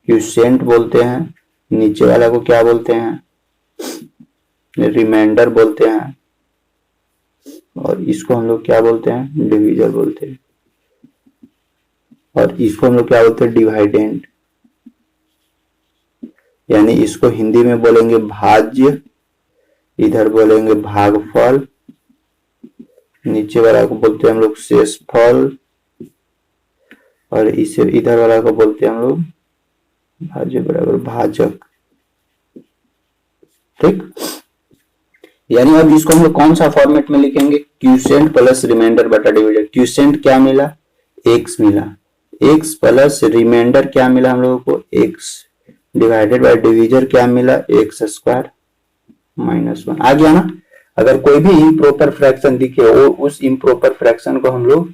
क्यूसेंट बोलते हैं, नीचे वाला को क्या बोलते हैं, रिमाइंडर बोलते हैं, और इसको हम लोग क्या बोलते हैं, डिविजर बोलते हैं, और इसको हम लोग क्या बोलते हैं, डिवाइडेंड, यानी इसको हिंदी में बोलेंगे भाज्य, इधर बोलेंगे भागफल, नीचे वाला को बोलते हैं हम लोग शेषफल, और इसे इधर वाला को बोलते हैं हम लोग भाज्य बराबर भाजक। ठीक, यानी अब इसको हम लोग कौन सा फॉर्मेट में लिखेंगे, क्यूसेंट प्लस रिमाइंडर बटा डिविजर। क्यूसेंट क्या मिला, एक्स मिला, एक्स प्लस रिमाइंडर क्या मिला हम लोगों को, एक्स डिवाइडेड बाय डिविजर क्या मिला, एक्स स्क्वायर माइनस 1, आ गया ना। अगर कोई भी इम्प्रॉपर फ्रैक्शन दिखे, वो उस इम्प्रॉपर फ्रैक्शन को हम लोग,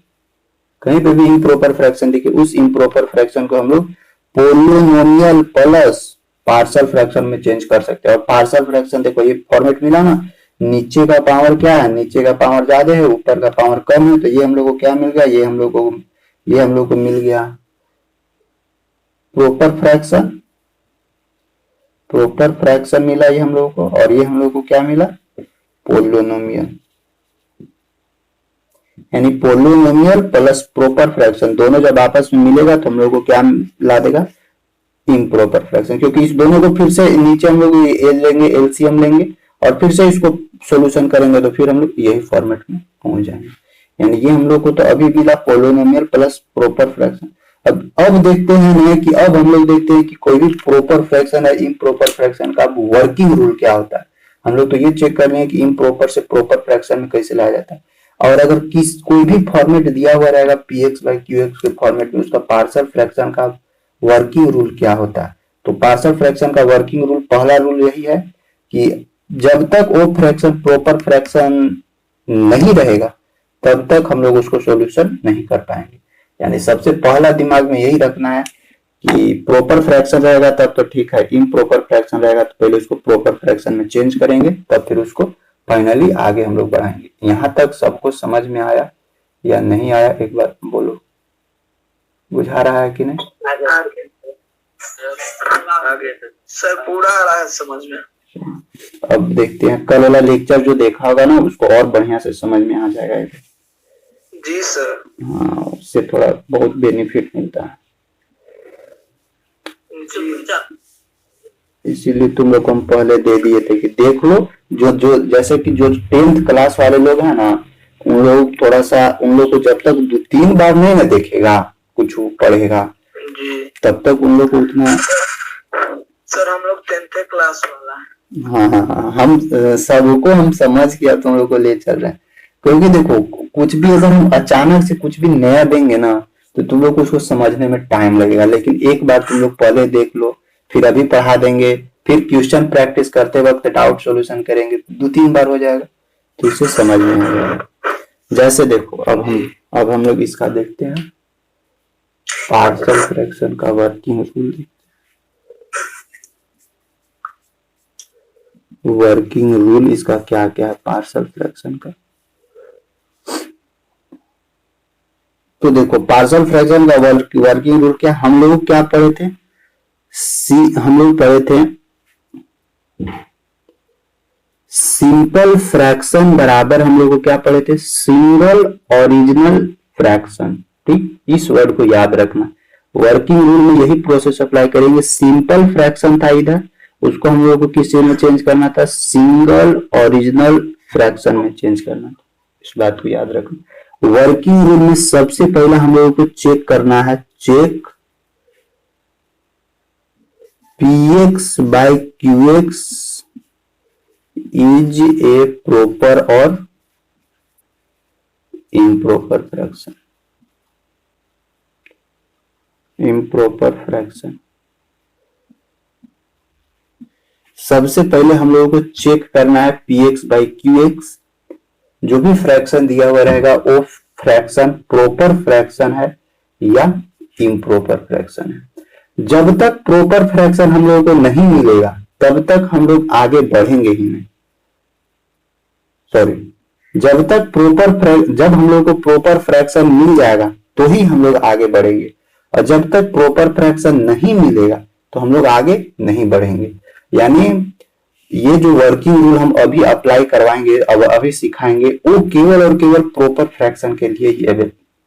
कहीं पे भी इम्प्रॉपर फ्रैक्शन दिखे, उस इम्प्रॉपर फ्रैक्शन को हम लोग पोलिनोमियल प्लस पार्शियल फ्रैक्शन में चेंज कर सकते हैं। और पार्शियल फ्रैक्शन देखो ये फॉर्मेट मिला ना, नीचे का पावर क्या है, नीचे का पावर ज्यादा है, ऊपर का पावर कम है, तो ये हम लोग को क्या मिल गया, ये हम लोग को मिल गया प्रॉपर फ्रैक्शन, प्रॉपर फ्रैक्शन मिला ये हम लोग को, और ये हम लोग को क्या मिला, पोलिनोमियल, यानी पोलिनोमियल प्लस प्रॉपर फ्रैक्शन दोनों जब आपस में मिलेगा तो हम लोग को क्या ला देगा, इम्प्रॉपर फ्रैक्शन। क्योंकि इस दोनों को फिर से नीचे हम लोग लेंगे, एलसीएम लेंगे, और फिर से इसको सॉल्यूशन करेंगे, तो फिर हम लोग यही फॉर्मेट में पहुंच जाएंगे। यानी ये हम लोग को तो अभी मिला पोलिनोमियल प्लस प्रॉपर फ्रैक्शन। अब देखते हैं कि अब हम लोग देखते हैं कि कोई भी प्रॉपर फ्रैक्शन है, इम्प्रॉपर फ्रैक्शन का वर्किंग रूल क्या होता है। हम लोग तो ये चेक कर रहे हैं कि इम्प्रॉपर से प्रॉपर फ्रैक्शन में कैसे लाया जाता है। और अगर कोई भी फॉर्मेट दिया हुआ रहेगा P X by Q X के फॉर्मेट में, उसका पार्शियल फ्रैक्शन का वर्किंग रूल क्या होता है। तो पार्शियल फ्रैक्शन का वर्किंग रूल, पहला रूल यही है कि जब तक वो फ्रैक्शन प्रॉपर फ्रैक्शन नहीं रहेगा तब तक हम लोग उसको सॉल्यूशन नहीं कर पाएंगे। यानी सबसे पहला दिमाग में यही रखना है कि प्रॉपर फ्रैक्शन रहेगा तब तो ठीक है, इम्प्रॉपर फ्रैक्शन रहेगा तो पहले उसको प्रॉपर फ्रैक्शन में चेंज करेंगे, तब फिर उसको फाइनली आगे हम लोग बढ़ाएंगे। यहाँ तक सबको समझ में आया या नहीं आया, एक बार बोलो, बुझा रहा है कि नहीं? सर पूरा आ रहा है समझ में। अब देखते हैं, कल वाला लेक्चर जो देखा होगा ना उसको और बढ़िया से समझ में आ जाएगा। जी सर। हाँ, उससे थोड़ा बहुत बेनिफिट मिलता है, इसीलिए तुम लोग को हम पहले दे दिए थे कि देख लो। जो जैसे कि जो 10th क्लास वाले लोग हैं ना, उन लोग थोड़ा सा, उन लोग को जब तक 2-3 बार नहीं ना देखेगा कुछ पढ़ेगा जी, तब तक उन लोग को उतना। सर हम लोग 10th क्लास वाला है। हाँ, हम सबको हम समझ किया तुम लोग को ले चल रहे हैं। क्योंकि देखो कुछ भी अगर हम अचानक से कुछ भी नया देंगे ना तो तुम लोग को उसको समझने में टाइम लगेगा, लेकिन एक बार तुम लोग पहले देख लो फिर अभी पढ़ा देंगे, फिर क्वेश्चन प्रैक्टिस करते वक्त डाउट सॉल्यूशन करेंगे, 2-3 बार हो जाएगा तो इससे समझ में आ जाएगा। जैसे देखो अब हम लोग इसका देखते हैं, पार्शियल फ्रैक्शन का वर्किंग रूल। वर्किंग रूल इसका क्या क्या है पार्शियल फ्रैक्शन का। तो देखो पार्शियल फ्रैक्शन का वर्किंग रूल क्या, हम लोग क्या पढ़े थे, हम लोग पढ़े थे सिंपल फ्रैक्शन बराबर, हम लोग को क्या पढ़े थे, सिंगल ओरिजिनल फ्रैक्शन। ठीक, इस वर्ड को याद रखना। वर्किंग रूल में यही प्रोसेस अप्लाई करेंगे। सिंपल फ्रैक्शन था इधर, उसको हम लोग को किस चीज में चेंज करना था, सिंगल ओरिजिनल फ्रैक्शन में चेंज करना था। इस बात को याद रखना। वर्किंग रूल में सबसे पहले हम लोगों को चेक करना है, check px by qx is a proper or improper fraction। improper fraction सबसे पहले हम लोगों को चेक करना है px by qx, जो भी फ्रैक्शन दिया हुआ रहेगा वो फ्रैक्शन प्रॉपर फ्रैक्शन है या इम्प्रॉपर फ्रैक्शन है। जब तक प्रॉपर फ्रैक्शन हम लोगों को नहीं मिलेगा तब तक हम लोग आगे बढ़ेंगे ही नहीं। सॉरी, जब हम लोग को प्रॉपर फ्रैक्शन मिल जाएगा तो ही हम लोग आगे बढ़ेंगे, और जब तक प्रॉपर फ्रैक्शन नहीं मिलेगा तो हम लोग आगे नहीं बढ़ेंगे। यानी ये जो वर्किंग रूल हम अभी अप्लाई करवाएंगे, अब अभी सिखाएंगे, वो केवल और केवल प्रॉपर फ्रैक्शन के लिए ही,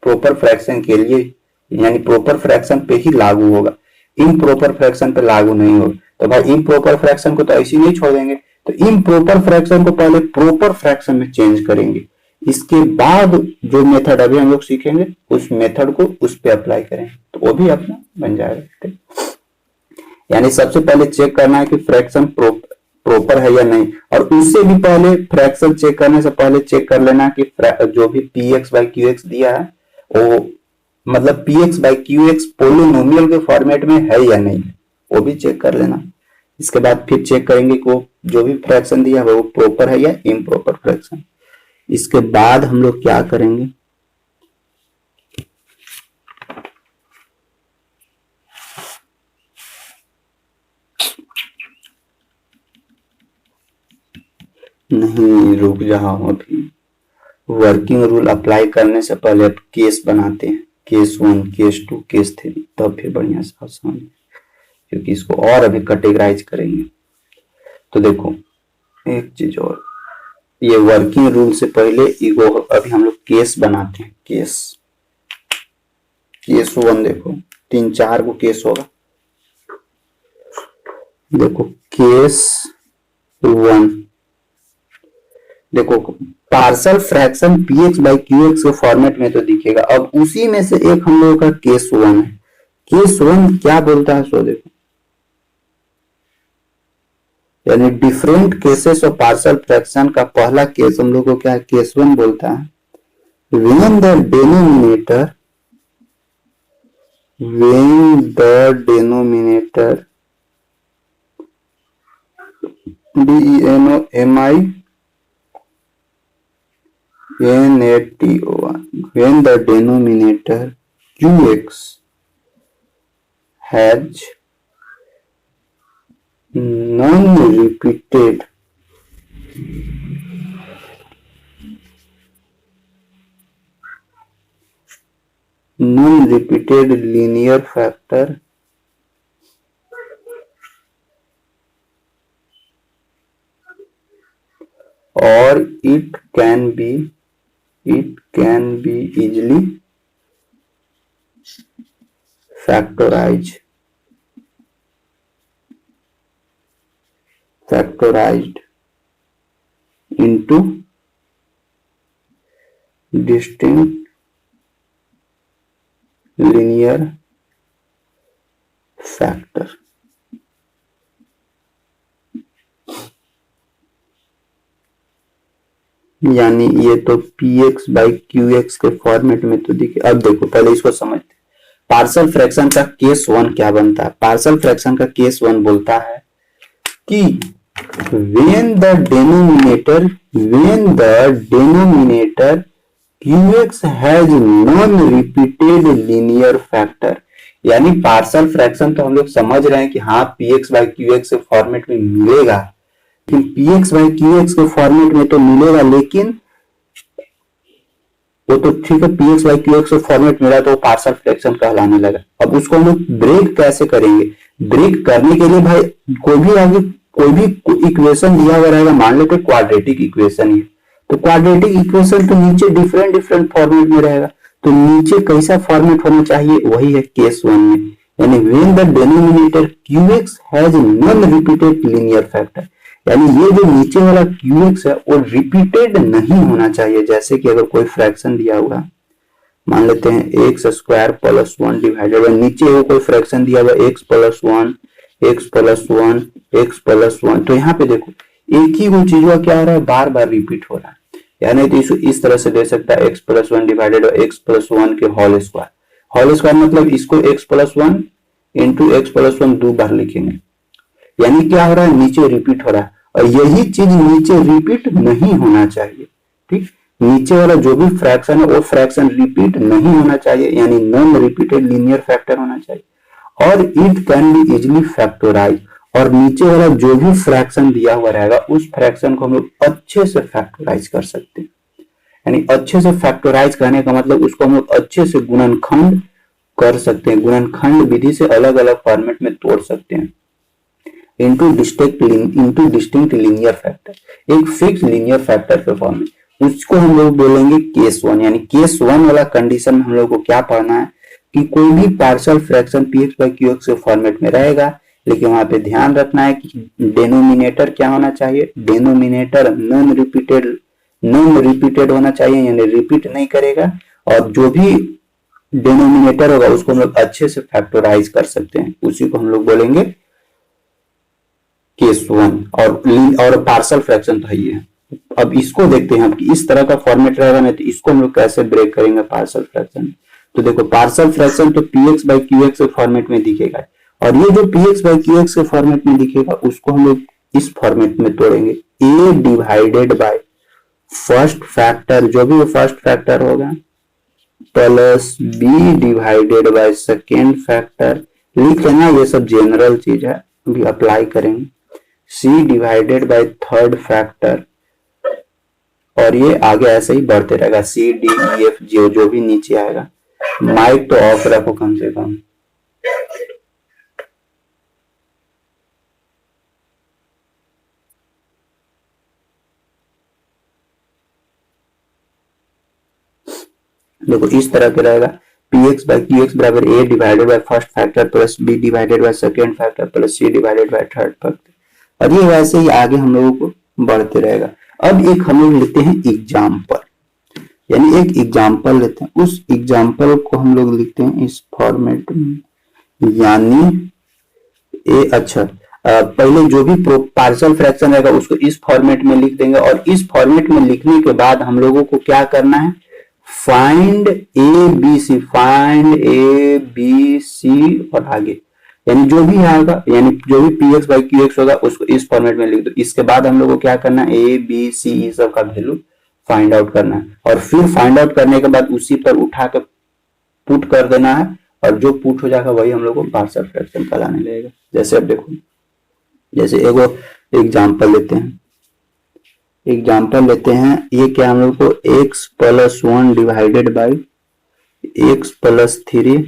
प्रॉपर फ्रैक्शन के लिए यानी प्रॉपर फ्रैक्शन पे ही लागू होगा, इम्प्रॉपर फ्रैक्शन पे लागू नहीं होगा। तो भाई इम्प्रॉपर फ्रैक्शन को तो ऐसे नहीं छोड़ देंगे, तो इम्प्रॉपर फ्रैक्शन को पहले प्रॉपर फ्रैक्शन में चेंज करेंगे। इसके बाद जो मेथड अभी हम लोग सीखेंगे उस मेथड को उस पे अप्लाई करेंगे तो वो भी अपना बन जाएगा। यानी सबसे पहले चेक करना है कि फ्रैक्शन प्रॉपर है या नहीं, और उससे भी पहले फ्रैक्शन चेक करने से पहले चेक कर लेना कि जो भी px by qx दिया है वो मतलब px by qx पोलिनोमियल के फॉर्मेट में है या नहीं, वो भी चेक कर लेना। इसके बाद फिर चेक करेंगे कि वो जो भी फ्रैक्शन दिया है वो प्रॉपर है या इम्प्रॉपर फ्रैक्शन। इसके बाद हम लोग क्या करेंगे, नहीं रुक जाओ, अभी वर्किंग रूल अप्लाई करने से पहले अब केस बनाते हैं, केस 1, केस 2, केस 3, तब फिर बढ़िया से आसान, क्योंकि इसको और अभी कैटेगराइज करेंगे। तो देखो एक चीज और, ये वर्किंग रूल से पहले ईगो अभी हम लोग केस बनाते हैं। केस 1 देखो 3-4 को केस होगा। देखो केस 1, देखो partial fraction px by qx के फॉर्मेट में तो दिखेगा। अब उसी में से एक हम लोगों का केस 1 है। केस 1 क्या बोलता है, सो देखो, यानी different cases of partial fraction का पहला केस हम लोग को क्या है, केस 1 बोलता है। when the denominator when the denominator qx has non-repeated linear factor or it can be easily factorized into distinct linear factor। यानी ये तो px by qx के फॉर्मेट में तो दिखे। अब देखो पहले इसको समझते, पार्सल फ्रैक्शन का केस 1 क्या बनता है? पार्सल फ्रैक्शन का केस 1 बोलता है कि when the denominator qx has non-repeated linear factor, यानी पार्सल फ्रैक्शन तो हम लोग समझ रहे हैं कि हाँ px by qx के फॉर्मेट में मिलेगा, लेकिन px by qx के फॉर्मेट में तो मिलेगा, लेकिन वो तो ठीक है px by qx के फॉर्मेट मिला तो पार्सल फ्रैक्शन कहलाने लगा। अब उसको हम लोग ब्रेक कैसे करेंगे? ब्रेक करने के लिए भाई कोई भी इक्वेशन दिया हुआ रहेगा, मान लेते क्वाड्रेटिक इक्वेशन ही, तो क्वाड्रेटिक इक्वेशन तो नीचे डिफरेंट फॉर्मेट में रहेगा, तो नीचे कैसा फॉर्मेट होना चाहिए? वही है केस 1 में, यानी when the denominator qx has non repeated linear factor, यानी ये जो नीचे वाला qx है वो रिपीटेड नहीं होना चाहिए। जैसे कि अगर कोई फ्रैक्शन दिया हुआ, मान लेते हैं x square plus 1 divided by, नीचे वो कोई फ्रैक्शन दिया हुआ x plus 1 x plus 1 x plus 1, तो यहाँ पे देखो एक ही वो चीज क्या हो रहा है, बार बार रिपीट हो रहा है। यानी तो इस तरह से दे सकता है x plus 1 divided by x plus 1 के होल स्क्वायर मतलब इसको x plus 1 into x plus 1 दो बार लिखेंगे, यानी क्या हो रहा है, नीचे रिपीट हो रहा है, और यही चीज नीचे रिपीट नहीं होना चाहिए। ठीक, नीचे वाला जो भी फ्रैक्शन है वो फ्रैक्शन रिपीट नहीं होना चाहिए, यानी नॉन रिपीटेड लीनियर फैक्टर होना चाहिए, और it can be easily factorise, और नीचे वाला जो भी फ्रैक्शन दिया हुआ रहेगा उस फ्रैक्शन को हम लोग अच्छे से फैक्टराइज कर सकते हैं। यानी अच्छे से फैक्टराइज करने का मतलब उसको हम लोग अच्छे से गुणनखंड कर सकते हैं, गुणनखंड विधि से अलग अलग फॉर्मेट में तोड़ सकते हैं इनटू डिस्टिंक्ट लीनियर फैक्टर, एक फिक्स लीनियर फैक्टर के फॉर्म में, उसको हम लोग बोलेंगे केस 1। यानी केस 1 वाला कंडीशन में हम लोग को क्या पढ़ना है कि कोई भी partial fraction px by qx के फॉर्मेट में रहेगा, लेकिन वहां पे ध्यान रखना है कि डेनोमिनेटर क्या होना चाहिए, डेनोमिनेटर नॉन रिपीटेड होना चाहिए, यानी रिपीट नहीं करेगा, और जो भी डेनोमिनेटर होगा उसको हम लोग अच्छे से फैक्टराइज कर सकते हैं, उसी को हम लोग बोलेंगे केस 1। और पार्शियल फ्रैक्शन तो ही है। अब इसको देखते हैं कि इस तरह का फॉर्मेट रहेगा ना, तो इसको हम लोग कैसे ब्रेक करेंगे पार्शियल फ्रैक्शन। तो देखो पार्शियल फ्रैक्शन तो px by qx के फॉर्मेट में दिखेगा, और ये जो px by qx के फॉर्मेट में दिखेगा उसको हम लोग इस फॉर्मेट में तोड़ेंगे, a divided by first factor, जो भी वो फर्स्ट फैक्टर होगा, plus b divided by second factor, लिख लेना ये सब जनरल चीज है, अभी अप्लाई करेंगे, c divided by third factor, और ये आगे ऐसे ही बढ़ते रहेगा, c d e f जो भी नीचे आएगा। माइक तो ऑफ रखो कम से कम। देखो इस तरह के रहेगा, px by qx बराबर a divided by first factor plus b divided by second factor plus c divided by third factor, और ये वैसे ही आगे हम लोगों को बढ़ते रहेगा। अब एक हम लोग लेते हैं एग्जाम्पल, यानी एक एग्जाम्पल लेते हैं, उस एग्जाम्पल को हम लोग लिखते हैं इस फॉर्मेट में, यानी पहले जो भी पार्शियल फ्रैक्शन रहेगा उसको इस फॉर्मेट में लिख देंगे, और इस फॉर्मेट में लिखने के बाद हम लोगों को क्या करना है, फाइंड ए बी सी और आगे, यानी जो भी आएगा, यानी जो भी px by qx होगा उसको इस फॉर्मेट में लिख दो। इसके बाद हम लोग को क्या करना है, ए बी सी ये सब का वैल्यू फाइंड आउट करना है, और फिर फाइंड आउट करने के बाद उसी पर उठा कर पुट कर देना है, और जो पुट हो जाएगा वही हम लोग को पार्शियल फ्रैक्शन कहलाने लगेगा। जैसे अब देखो, जैसे एगो एग्जाम्पल लेते हैं, ये क्या हम लोग को x plus 1 divided by x plus 3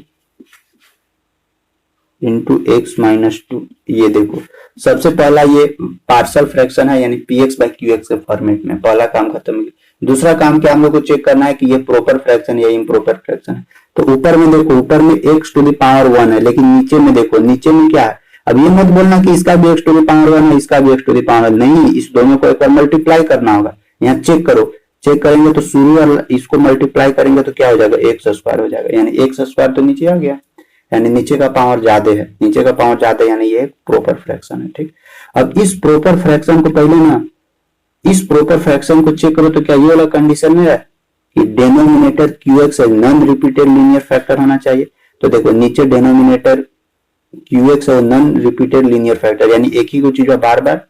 into x minus 2, ये देखो सबसे पहला ये पार्शियल फ्रैक्शन है, यानी px by qx के फॉर्मेट में पहला काम खत्म हो गया। दूसरा काम क्या हम लोग को चेक करना है कि ये प्रॉपर फ्रैक्शन या इम्प्रॉपर फ्रैक्शन है। तो ऊपर में देखो, ऊपर में x टू द पावर 1 है, लेकिन नीचे में देखो, नीचे में क्या है, अब ये मत बोलना कि इसका भी x टू द पावर 1 है, इसका भी x टू द पावर नहीं, इस दोनों को एक बार मल्टीप्लाई करना होगा। यहाँ चेक करो, चेक करेंगे तो शुरू वाला इसको मल्टीप्लाई करेंगे तो क्या हो जाएगा, एक्स स्क्वायर हो जाएगा, यानी एक्स स्क्वायर तो नीचे आ गया, यानी नीचे का पावर ज्यादा है, नीचे का पावर ज्यादा है, यानी ये प्रॉपर फ्रैक्शन है। ठीक, अब इस प्रॉपर फ्रैक्शन को पहले ना, इस प्रॉपर फ्रैक्शन को चेक करो तो क्या ये वाला कंडीशन में है कि denominator qx non repeated linear factor होना चाहिए। तो देखो नीचे डिनोमिनेटर QX और नॉन रिपीटेड लीनियर फैक्टर, यानी एक ही को चीज बार बार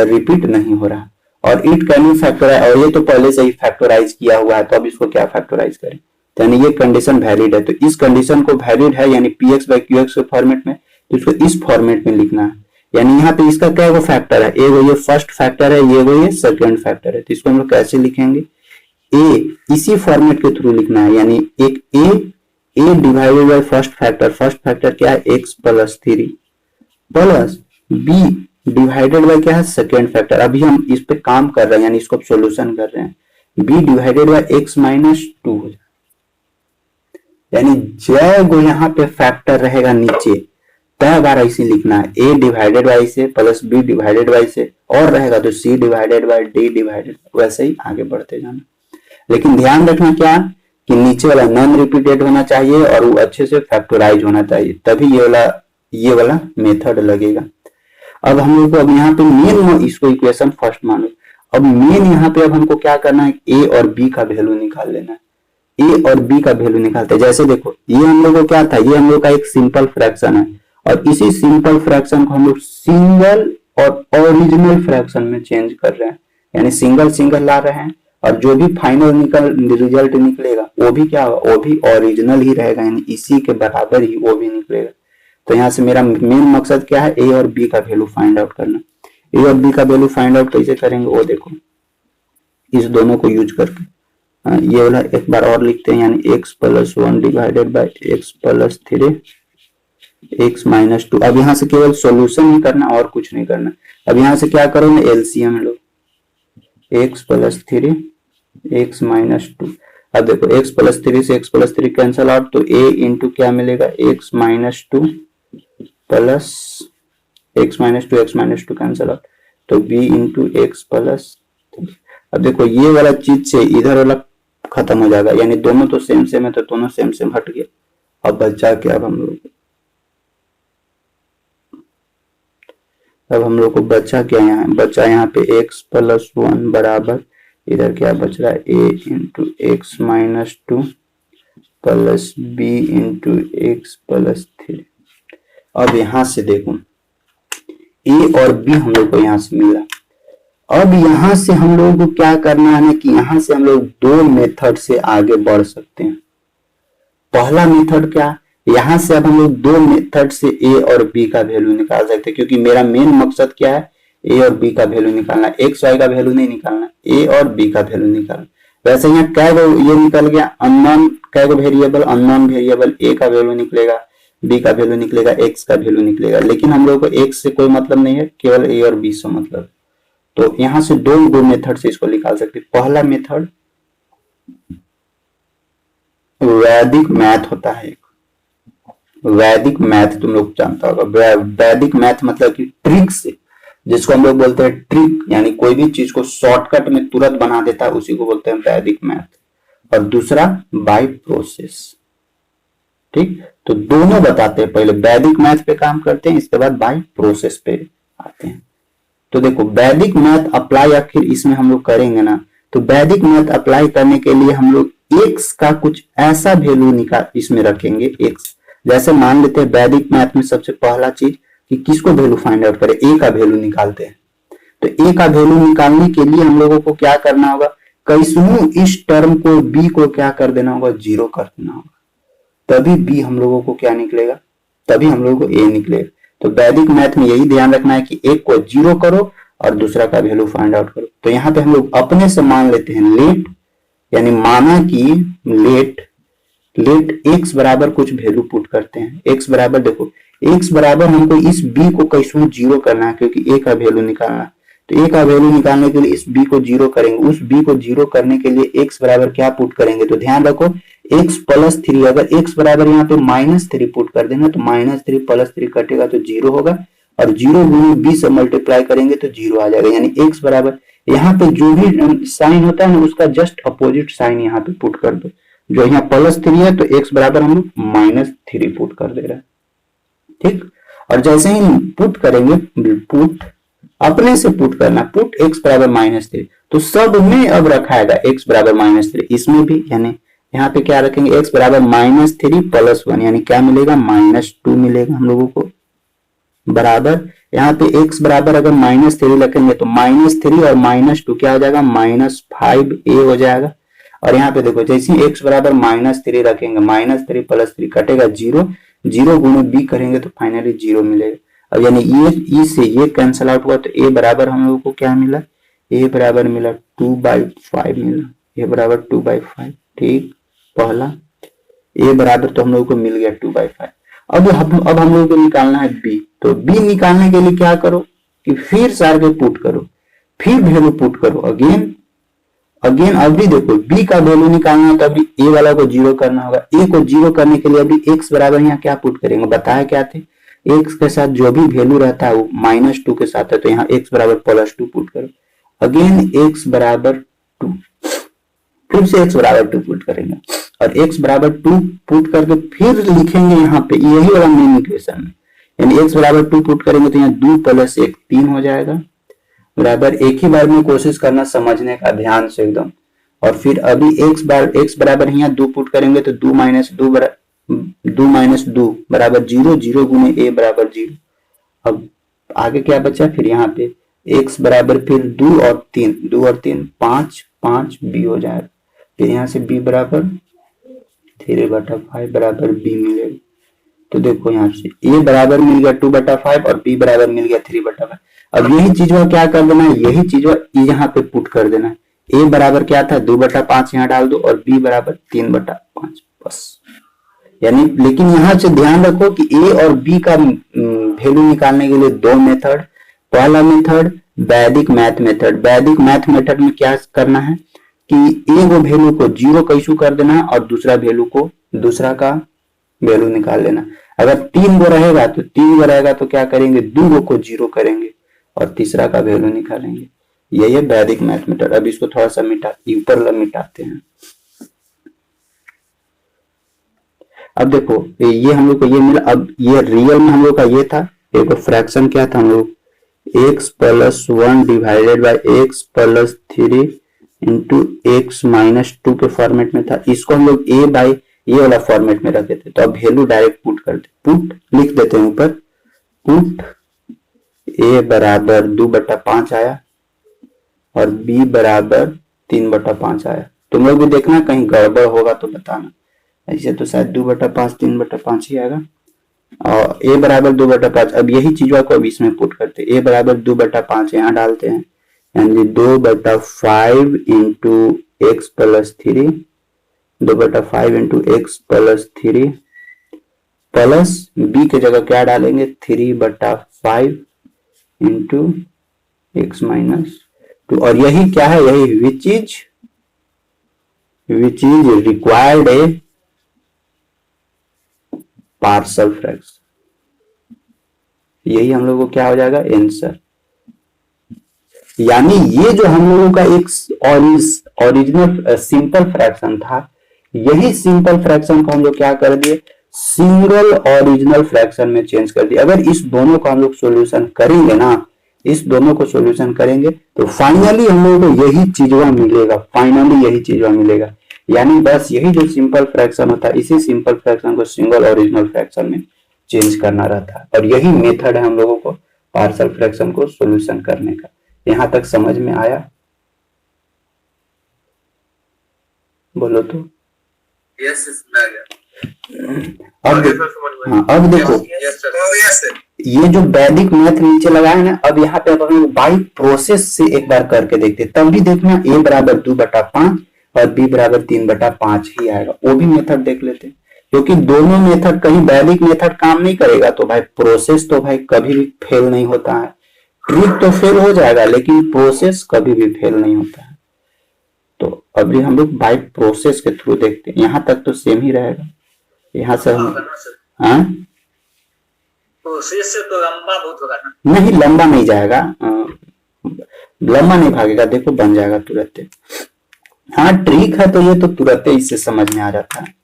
रिपीट नहीं हो रहा, और इट कैन बी फैक्टराइज, और ये तो पहले से ही फैक्टराइज किया हुआ है, तो अब इसको क्या फैक्टराइज करें, तो यानी ये कंडीशन वैलिड है, तो इस कंडीशन को वैलिड है यानी px by qx के फॉर्मेट में, तो इसको इस फॉर्मेट में लिखना है। यानी यहाँ पे इसका क्या वो फैक्टर है, वो ये फर्स्ट फैक्टर है, ये सेकंड फैक्टर है, तो इसको हम लोग कैसे लिखेंगे, ए इसी फॉर्मेट के थ्रू लिखना है, यानी एक a divided by first factor क्या है x plus 3 plus b divided by क्या है सेकंड फैक्टर, अभी हम इस पे काम कर रहे हैं यानी इसको सॉल्यूशन कर रहे हैं, b divided by x minus 2, यानी जब यहाँ पे फैक्टर रहेगा नीचे तय बार ऐसे लिखना है, a डिवाइडेड बाय से प्लस b डिवाइडेड बाय से, और रहेगा तो c divided by d divided, वैसे ही आगे बढ़ते जाना। लेकिन ध्यान रखना क्या कि नीचे वाला नॉन रिपीटेड होना चाहिए और वो अच्छे से फैक्टराइज होना चाहिए, तभी ये वाला मेथड लगेगा। अब हम लोग को अब यहाँ पे मेन इसको इक्वेशन फर्स्ट मानो, अब मेन यहाँ पे अब हमको क्या करना है, ए और बी का वैल्यू निकाल लेना है, ए और बी का वैल्यू निकालते हैं। जैसे देखो ये हम लोग को क्या था, ये हम लोग का एक सिंपल फ्रैक्शन है, और इसी सिंपल फ्रैक्शन को हम लोग सिंगल और ओरिजिनल फ्रैक्शन में चेंज कर रहे हैं, यानी सिंगल ला रहे हैं, और जो भी फाइनल रिजल्ट निकलेगा वो भी क्या होगा, वो भी ओरिजिनल ही रहेगा, यानी इसी के बराबर ही वो भी निकलेगा। तो यहाँ से मेरा मेन मकसद क्या है, ए और बी का वैल्यू फाइंड आउट करना। ए और बी का वैल्यू फाइंड आउट कैसे करेंगे, वो देखो इस दोनों को यूज करके, ये वाला एक बार और लिखते हैं, यानी x plus 1 divided by x plus 3 x minus 2। अब यहाँ से केवल सॉल्यूशन ही करना और कुछ नहीं करना। अब यहाँ से क्या करोगे, एलसीएम लो, x प्लस 3 x माइनस 2। अब देखो x प्लस 3 से x प्लस 3 कैंसल आउट, तो a इंटू क्या मिलेगा, x minus 2 plus x minus 2 cancel out, तो b इंटू x प्लस 3। अब देखो ये वाला चीज से इधर वाला खत्म हो जाएगा, यानी दोनों तो सेम है, तो दोनों सेम हट गया। अब बचा क्या, अब हम लोग को बचा क्या, यहाँ पे x प्लस 1 बराबर इधर क्या बच रहा है, a into x minus 2 plus b into x plus 3। अब यहाँ से देखो a और b हम लोग को यहाँ से मिला। अब यहाँ से हम लोग को क्या करना है कि यहाँ से हम लोग दो मेथड से आगे बढ़ सकते हैं। पहला मेथड क्या, यहाँ से अब हम लोग दो मेथड से a और b का वैल्यू निकाल सकते हैं, क्योंकि मेरा मेन मकसद क्या है, a और b का वैल्यू निकालना, x y का वैल्यू नहीं निकालना, a और b का वैल्यू निकालना। वैसे यहाँ क्या ये निकल गया अननोन, क्या वेरिएबल अननोन वेरिएबल, a का वैल्यू निकलेगा, b का वैल्यू निकलेगा, x का वैल्यू निकलेगा। लेकिन हम लोग को x से कोई मतलब नहीं है, केवल a और b से मतलब। तो यहाँ से दो मेथड से इसको निकाल सकते हैं। पहला मेथड वैदिक मैथ होता है, वैदिक मैथ तुम लोग जानता होगा। वैदिक मैथ मतलब कि ट्रिक से, जिसको हम लोग बोलते हैं ट्रिक, यानी कोई भी चीज को शॉर्टकट में तुरंत बना देता है, उसी को बोलते हैं वैदिक मैथ। और दूसरा बाय प्रोसेस। ठीक, तो दोनों बताते हैं, पहले वैदिक मैथ पे काम करते हैं, इसके बाद बाय प्रोसेस पे आते हैं। तो देखो वैदिक मैथ अप्लाई आखिर इसमें हम लोग करेंगे ना, तो वैदिक मैथ अप्लाई करने के लिए हम लोग x का कुछ ऐसा वैल्यू निकाल इसमें रखेंगे। x जैसे मान लेते हैं वैदिक मैथ में सबसे पहला चीज कि किसको वैल्यू फाइंड आउट करें, a का वैल्यू निकालते हैं। तो a का वैल्यू निकालने के लिए हम लोगों को क्या करना होगा, कैसनू इस टर्म को b को क्या कर देना होगा, 0 कर देना होगा, तभी b हम लोगों को क्या निकलेगा, तभी हम लोगों को a निकलेगा। तो वैदिक मैथ में यही ध्यान रखना है कि एक को 0 करो और दूसरा का वैल्यू फाइंड आउट करो। तो यहाँ पे हम लोग अपने से मान लेते हैं लेट, यानी माना कि लेट x बराबर कुछ वैल्यू पुट करते हैं। x बराबर देखो, x बराबर हमको इस b को कैसे 0 करना है, क्योंकि a का वैल्यू निकालना है। तो a का वैल्यू निकालने के लिए इस b को 0 करेंगे। उस b को 0 करने के लिए x बराबर क्या पुट करेंगे, तो ध्यान रखो x प्लस 3, अगर x बराबर यहाँ पे -3 पुट कर देना, तो -3 प्लस 3 कटेगा तो 0 होगा, और 0 गुनी b से मल्टीप्लाई करेंगे तो 0 आ जाएगा। यानी x बराबर यहाँ पे जो भी साइन होता है ना, उसका जस्ट अपोजिट साइन यहाँ पे पुट कर दो। जो यहाँ +3 है तो x बराबर हम लोग -3 पुट कर दे रहा है। ठीक, और जैसे ही पुट करेंगे, पुट अपने से पुट करना, पुट x बराबर -3, तो सब में अब रखाएगा x बराबर -3, इसमें भी, यानी यहाँ पे क्या रखेंगे, x बराबर -3 प्लस 1, यानी क्या मिलेगा, -2 मिलेगा हम लोगों को, बराबर यहाँ पे x बराबर अगर -3 रखेंगे तो -3 और -2 क्या हो जाएगा, -5a हो जाएगा। और यहाँ पे देखो जैसे x बराबर -3 रखेंगे, -3 + 3 कटेगा 0, 0 गुणे b करेंगे तो फाइनली 0 मिलेगा। अब यानी ये से ये कैंसिल आउट हुआ तो a बराबर हम लोगों को क्या मिला, a बराबर मिला 2/5 मिला, a बराबर 2/5। ठीक, पहला a बराबर तो हम लोगों को मिल गया 2/5। अब हम लोगों को निकालना है b, तो b निकालने के लिए क्या करो कि फिर सार के पुट करो, फिर वैल्यू पुट करो, अगेन अभी देखो b का वैल्यू निकालना है तो अभी a वाला को 0 करना होगा। a को 0 करने के लिए अभी x बराबर यहाँ क्या पुट करेंगे, बताया क्या थे, x के साथ जो भी वैल्यू रहता है वो -2 के साथ है, तो यहाँ x बराबर +2 पुट करो, अगेन x बराबर 2, फिर से x बराबर 2 पुट करेंगे और x बराबर 2 पुट करके फिर लिखेंगे यहाँ पे यही वाला मेन इक्वेशन में, यानी x बराबर 2 पुट करेंगे तो यहाँ 2 + 1 3 हो जाएगा, बराबर एक ही बार में कोशिश करना समझने का ध्यान से एकदम। और फिर अभी x बराबर यहाँ 2 पुट करेंगे तो 2 - 2 बराबर 0, 0 गुणे a बराबर 0। अब आगे क्या बचा, फिर यहाँ पे x बराबर फिर 2 और 3 5 5 b हो जाएगा, फिर यहाँ से b बराबर 3/5 बराबर b मिलेगा। तो देखो यहाँ से a बराबर मिल गया 2/5 और b बराबर मिल गया 3/5। अब यही चीज क्या कर देना है, यही चीज यहाँ पे पुट कर देना है, a बराबर क्या था 2/5 यहाँ डाल दो और b बराबर 3/5 बस। यानी लेकिन यहाँ से ध्यान रखो कि a और b का वैल्यू निकालने के लिए दो मेथड, पहला मेथड वैदिक मैथ मेथड। वैदिक मैथ मेथड में क्या करना है कि एक वैल्यू को 0 कैसे कर देना है और दूसरा का वैल्यू निकाल लेना। अगर 3 गो रहेगा तो क्या करेंगे, 2 गो को 0 करेंगे और तीसरा का वैल्यू निकालेंगे। यही है वैदिक मैथ मेथड। अब इसको थोड़ा सा ऊपर मिटाते हैं। अब देखो ये हम लोग को ये मिला। अब ये रियल में हम लोग का ये था, एक फ्रैक्शन क्या था हम लोग, x + 1 divided by x + 3 into x - 2 के फॉर्मेट में था। इसको हम लोग a बाय ये वाला फॉर्मेट में रखे थे। तो अब वैल्यू डायरेक्ट पुट करते, पुट लिख देते हैं ऊपर, पुट a बराबर 2/5 आया और b बराबर 3/5 आया। तुम लोग भी देखना कहीं गड़बड़ होगा तो बताना, ऐसे तो शायद 2/5 3/5 ही आएगा। और a बराबर 2/5। अब यही चीज को अब इसमें पुट करते, a बराबर 2/5 यहाँ डालते हैं, यानी 2/5 into x + 3, 2/5 into x + 3 plus b के जगह क्या डालेंगे 3/5 इंटू x - 2। और यही क्या है, यही which is required A partial fraction. यही हम लोगों को क्या हो जाएगा आंसर। यानी ये जो हम लोगों का एक ओरिजिनल सिंपल फ्रैक्शन था, यही सिंपल फ्रैक्शन को हम लोग क्या कर दिए, सिंगल ओरिजिनल फ्रैक्शन में चेंज कर दिया। अगर इस दोनों का हम लोग सॉल्यूशन करेंगे ना, इस दोनों को सॉल्यूशन करेंगे तो फाइनली हम लोगों को यही चीजवा मिलेगा, यानी बस यही जो सिंपल फ्रैक्शन होता है, इसी सिंपल फ्रैक्शन को सिंगल ओरिजिनल फ्रैक्शन में चेंज करना रहता है। और यही मेथड है हम लोगों को पार्शियल फ्रैक्शन को सॉल्यूशन करने का। यहां तक समझ में आया? बोलो तो। यस आ गया। अब देखो ये जो वैदिक मैथ नीचे लगाए ना, अब यहाँ पे हम बाई प्रोसेस से एक बार करके देखते, तब भी देखना a बराबर 2/5 और b बराबर 3/5 ही आएगा। वो भी मेथड देख लेते हैं, क्योंकि दोनों मेथड, कहीं वैदिक मेथड काम नहीं करेगा तो भाई प्रोसेस तो भाई कभी भी फेल नहीं होता है। ट्रिक तो फेल हो जाएगा लेकिन प्रोसेस कभी भी फेल नहीं होता है। तो अभी हम लोग बाई प्रोसेस के थ्रू देखते हैं। यहाँ तक तो सेम ही रहेगा। यहाँ से हम प्रोसेस से तो लंबा बहुत होगा ना? नहीं, लंबा नहीं जाएगा, लंबा नहीं भागेगा। देखो बन जाएगा तुरंत। हाँ ट्रिक है तो ये तो तुरंत इससे समझ में आ जाता है।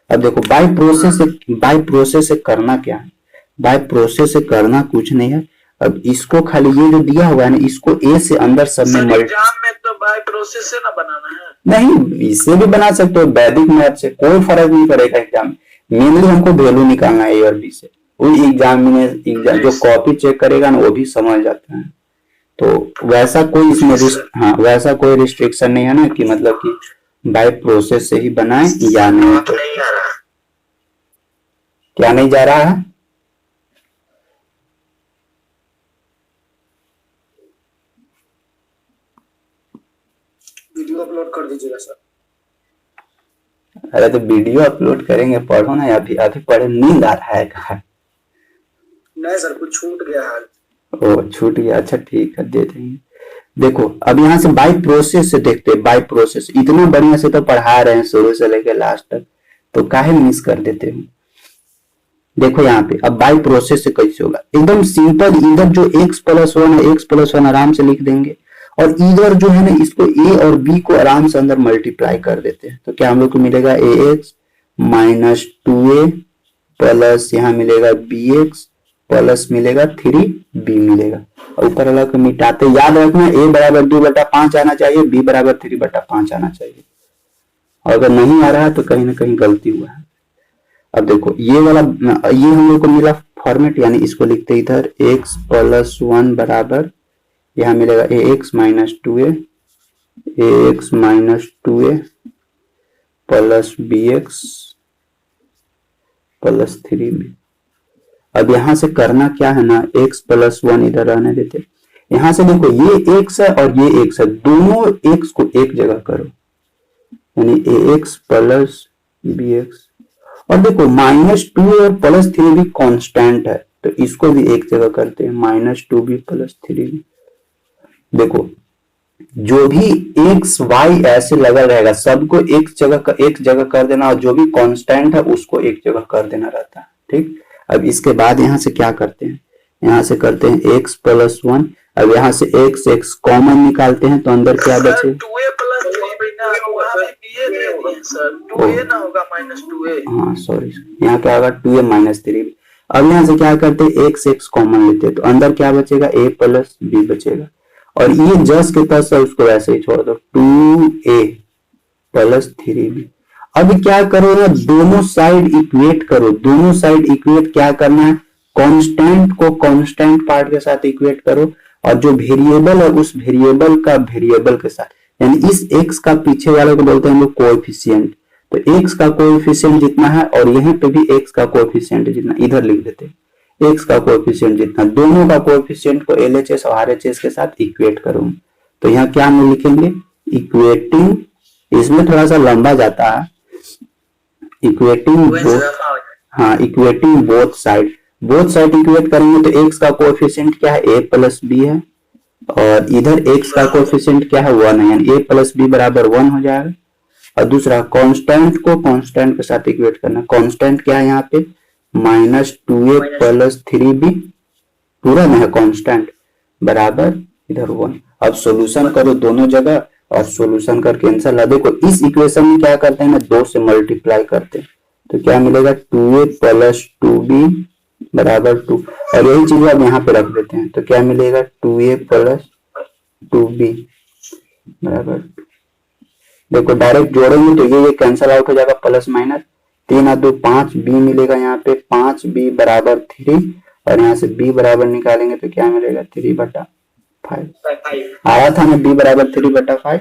अब देखो बाय प्रोसेस से करना क्या है, बाय प्रोसेस से करना कुछ नहीं है। अब इसको खाली ये जो दिया हुआ है ना, इसको ए से अंदर सब में एग्जाम में तो बाय प्रोसेस से ना बनाना है। नहीं, इससे भी बना सकते हो, वैदिक मैथ से कोई फर्क नहीं पड़ेगा एग्जाम। मेनली हमको वैल्यू निकालना है ए और बी से। वही एग्जाम जो कॉपी चेक करेगा ना वो भी समझ जाता है। तो वैसा कोई इसमें हाँ वैसा कोई रिस्ट्रिक्शन नहीं है ना कि मतलब कि बाय प्रोसेस से ही बनाए या नहीं। तो क्या नहीं जा रहा है? वीडियो अपलोड कर दीजिएगा सर। अरे तो वीडियो अपलोड करेंगे, पढ़ो ना। अभी अभी पढ़े, नींद आ रहा है कहा? नहीं सर, कुछ छूट गया है। ओ छूट गया, अच्छा ठीक है दे देंगे। देखो अब यहाँ से बाय प्रोसेस से देखते हैं। बाय प्रोसेस इतना बढ़िया से तो पढ़ा रहे हैं शुरू से लेकर लास्ट तक, तो काहे मिस कर देते हो। देखो यहाँ पे अब बाय प्रोसेस से कैसे होगा, एकदम सिंपल। इधर जो x+1 है, x+1 आराम से लिख देंगे, और इधर जो है ना इसको a और b को आराम से अंदर मल्टीप्लाई कर देते हैं। तो क्या हम लोग को मिलेगा ax माइनस 2a प्लस यहाँ मिलेगा bx प्लस मिलेगा 3b मिलेगा। और ऊपर वाला को मिटाते याद रखना a बराबर 2/5 आना चाहिए, b बराबर 3/5 आना चाहिए। और अगर नहीं आ रहा है तो कहीं ना कहीं गलती हुआ है। अब देखो ये वाला ये हम लोग को मिला फॉर्मेट, यानी इसको लिखते इधर x+1 बराबर यहाँ मिलेगा ax minus 2a plus bx plus 3b। अब यहाँ से करना क्या है ना, x+1 इधर रहने देते। यहाँ से देखो ये x है और ये x है, दोनों x को एक जगह करो, यानी ax प्लस bx। और देखो -2a और प्लस 3b कांस्टेंट है, तो इसको भी एक जगह करते हैं, -2b प्लस 3b। देखो जो भी x y ऐसे लगा रहेगा सबको एक जगह कर देना, और जो भी कांस्टेंट है उसको एक जगह कर देना रहता है। ठीक, अब इसके बाद यहाँ से क्या करते हैं, यहाँ से करते हैं x+1। अब यहाँ से x कॉमन निकालते हैं तो अंदर क्या बचे, 2a प्लस 3b ना, वहाँ पे ba दे दिए सर, 2a ना होगा -2a। हाँ सॉरी, यहाँ क्या होगा 2a माइनस 3b। अब यहाँ से क्या करते हैं, x कॉमन लेते हैं तो अंदर क्या बचेगा, a प्लस b बचेगा। और ये जस के तस है उसको वैसे ही छोड़ दो, 2a प्लस 3b। अब क्या करो ना, दोनों साइड इक्वेट करो। दोनों साइड इक्वेट क्या करना है, कांस्टेंट को कांस्टेंट पार्ट के साथ इक्वेट करो, और जो वेरिएबल है उस वेरिएबल का वेरिएबल के साथ, यानी इस x का पीछे वाले को बोलते हैं हम लोग कोएफिशिएंट। तो x का कोएफिशिएंट जितना है और यहाँ पे भी x का कोएफिशिएंट जितना, इधर लिख देते हैं x का कोएफिशिएंट जितना, दोनों का कोएफिशिएंट को LHS और RHS के साथ इक्वेट करूं। तो यहाँ क्या हम लिखेंगे, इक्वेटिंग, इसमें थोड़ा सा लंबा जाता है, equating both side. Both side equate करेंगे तो x का कोएफिशिएंट क्या है, a प्लस b है, और इधर x का कोएफिशिएंट क्या है 1 है, यानी a प्लस b बराबर 1 हो जाएगा। और दूसरा कांस्टेंट को कांस्टेंट के साथ इक्वेट करना। कांस्टेंट क्या है यहाँ पे, -2a प्लस 3b, पूरा में है कांस्टेंट, बराबर इधर 1। अब सॉल्यूशन करो दोनों जगह, और सॉल्यूशन करके आंसर ला। देखो इस इक्वेशन में क्या करते हैं ना, 2 से मल्टीप्लाई करते हैं, तो क्या मिलेगा 2a प्लस 2b बराबर 2। और यही चीज अब यहाँ पे रख देते हैं, तो क्या मिलेगा 2a प्लस 2b बराबर 2। देखो डायरेक्ट जोड़ेंगे तो ये कैंसल आउट हो जाएगा, प्लस माइनस 3 और 2 5, b मिलेगा यहाँ पे 5b बराबर 3, और यहाँ से b बराबर निकालेंगे तो क्या मिलेगा 3/5 आया था ना, b बराबर 3/5।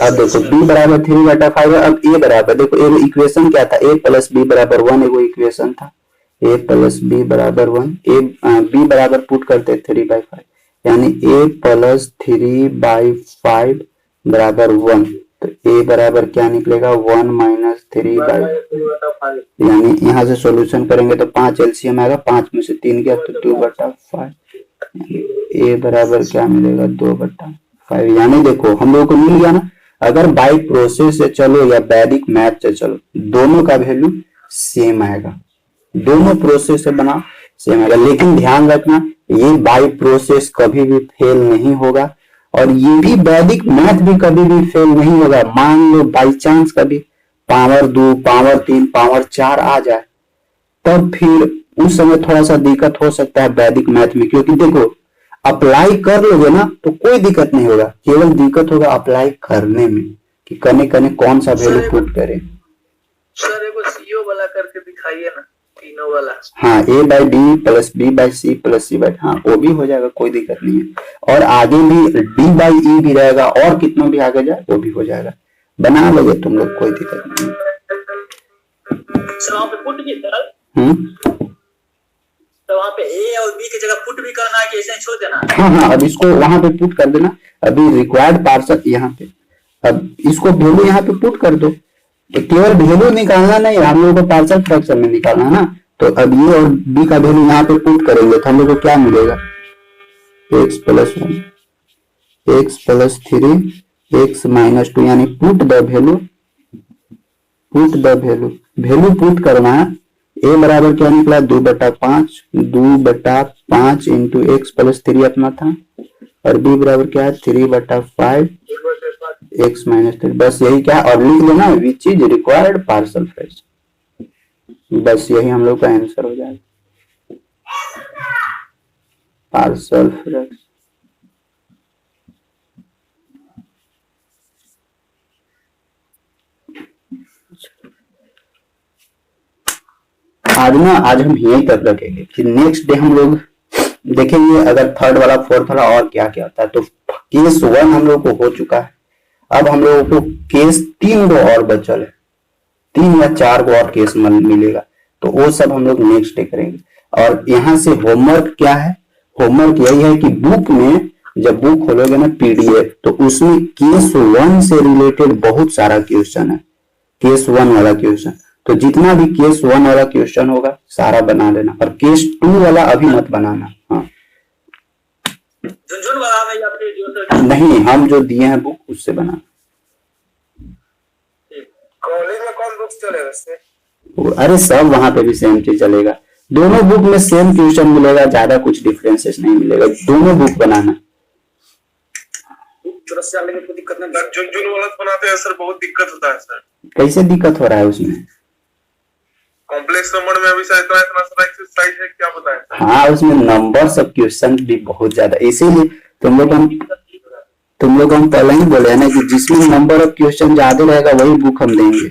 अब देखो b बराबर 3/5 है। अब a बराबर, देखो ये इक्वेशन क्या था, a प्लस b बराबर 1, वो इक्वेशन था a प्लस b बराबर 1। b बराबर पुट करते 3/5, यानी a प्लस 3/5 बराबर 1। तो a बराबर क्या निकलेगा 1 माइनस 3/5, यानी यहाँ से सॉल्यूशन करेंगे तो 5 एलसीएम आएगा, 5 में से 3 गया तो 2/5, a बराबर क्या मिलेगा 2/5। यानी देखो हम लोगों को मिल गया ना, अगर बाय प्रोसेस से चलो या वैदिक मैथ से चलो, दोनों का वैल्यू सेम आएगा, दोनों प्रोसेस से बना सेम आएगा। लेकिन ध्यान रखना ये बाय प्रोसेस कभी भी फेल नहीं होगा, और ये भी वैदिक मैथ भी कभी भी फेल नहीं होगा। मान लो बाई चांस कभी पावर 2, पावर 3, पावर 4 आ जाए, तब फिर उस समय थोड़ा सा दिक्कत हो सकता है वैदिक मैथ में, क्योंकि देखो अप्लाई कर लोगे ना तो कोई दिक्कत नहीं होगा, केवल दिक्कत होगा अप्लाई करने में कि कने कने कौन सा वैल्यू पुट करें। सर एगो सीओ वाला करके दिखाइए ना, तीनों वाला। हाँ, A by B plus B by C plus C by, हाँ वो भी हो जाएगा, कोई दिक्कत नहीं है। और आगे भी डी बाई ई भी रहेगा, और कितना भी आगे जाए वो भी हो जाएगा, बना लोगे तुम लोग, कोई दिक्कत नहीं है। सर वहाँ पे पुट भी सर, तो वहाँ पे ए और बी की जगह पुट भी करना है कि ऐसे ही छोड़ देना? हाँ, अब इसको वहां पे पुट कर देना। अभी रिक्वायर्ड पार्सल यहाँ पे, अब इसको वैल्यू यहाँ पे पुट कर दो, केवल वैल्यू निकालना नहीं, हम लोगों को पार्शियल फ्रैक्शन में निकालना है ना। तो अब ये और बी का वैल्यू यहाँ पे पुट करेंगे तो हम लोग को क्या मिलेगा, x plus 1 x plus 3 x minus 2, यानी put the value, value put करना है। a बराबर क्या निकला 2/5 इंटू एक्स प्लस 3 अपना था, और b बराबर क्या है 3/5 x माइनस 3, बस यही क्या, और लिख लेना which is required partial fraction, बस यही हम लोग का आंसर हो जाएगा, पार्शियल फ्रैक्शन। आज हम यही तक रखेंगे, फिर नेक्स्ट डे हम लोग देखेंगे अगर थर्ड वाला फोर्थ वाला और क्या क्या होता है। तो केस 1 हम लोग को हो चुका है, अब हम लोगों को केस 3 गो और बचल है, 3 या 4 गो और केस मिलेगा, तो वो सब हम लोग नेक्स्ट डे करेंगे। और यहाँ से होमवर्क क्या है, होमवर्क यही है कि बुक में जब बुक खोलोगे ना पीडीएफ, तो उसमें केस 1 से रिलेटेड बहुत सारा क्वेश्चन है, केस 1 वाला क्वेश्चन, तो जितना भी केस 1 वाला क्वेश्चन होगा सारा बना लेना, और केस 2 वाला अभी मत बनाना। हाँ झुनझुन वाला में या फिर जो नहीं, हम जो दिए हैं बुक उससे बना। कॉलेज में कौन बुक्स चलेगा इससे? अरे सब वहां पे भी सेम चीज चलेगा, दोनों बुक में सेम क्वेश्चन मिलेगा, ज्यादा कुछ डिफरेंसेस नहीं मिलेगा, दोनों बुक बनाना। कोई दिक्कत नहीं, झुनझुन वाला बनाते हैं सर, बहुत दिक्कत होता है सर। कैसे दिक्कत हो रहा है उसमें? कॉम्प्लेक्स नंबर में अभी शायद इतना सारा एक्सरसाइज है, क्या बताएं सर? हाँ, उसमें नंबर सब क्वेश्चन भी बहुत ज्यादा, इसीलिए तुम लोग हम पहले ही बोले हैं ना कि जिसमें नंबर ऑफ क्वेश्चन ज्यादा रहेगा वही बुक हम देंगे।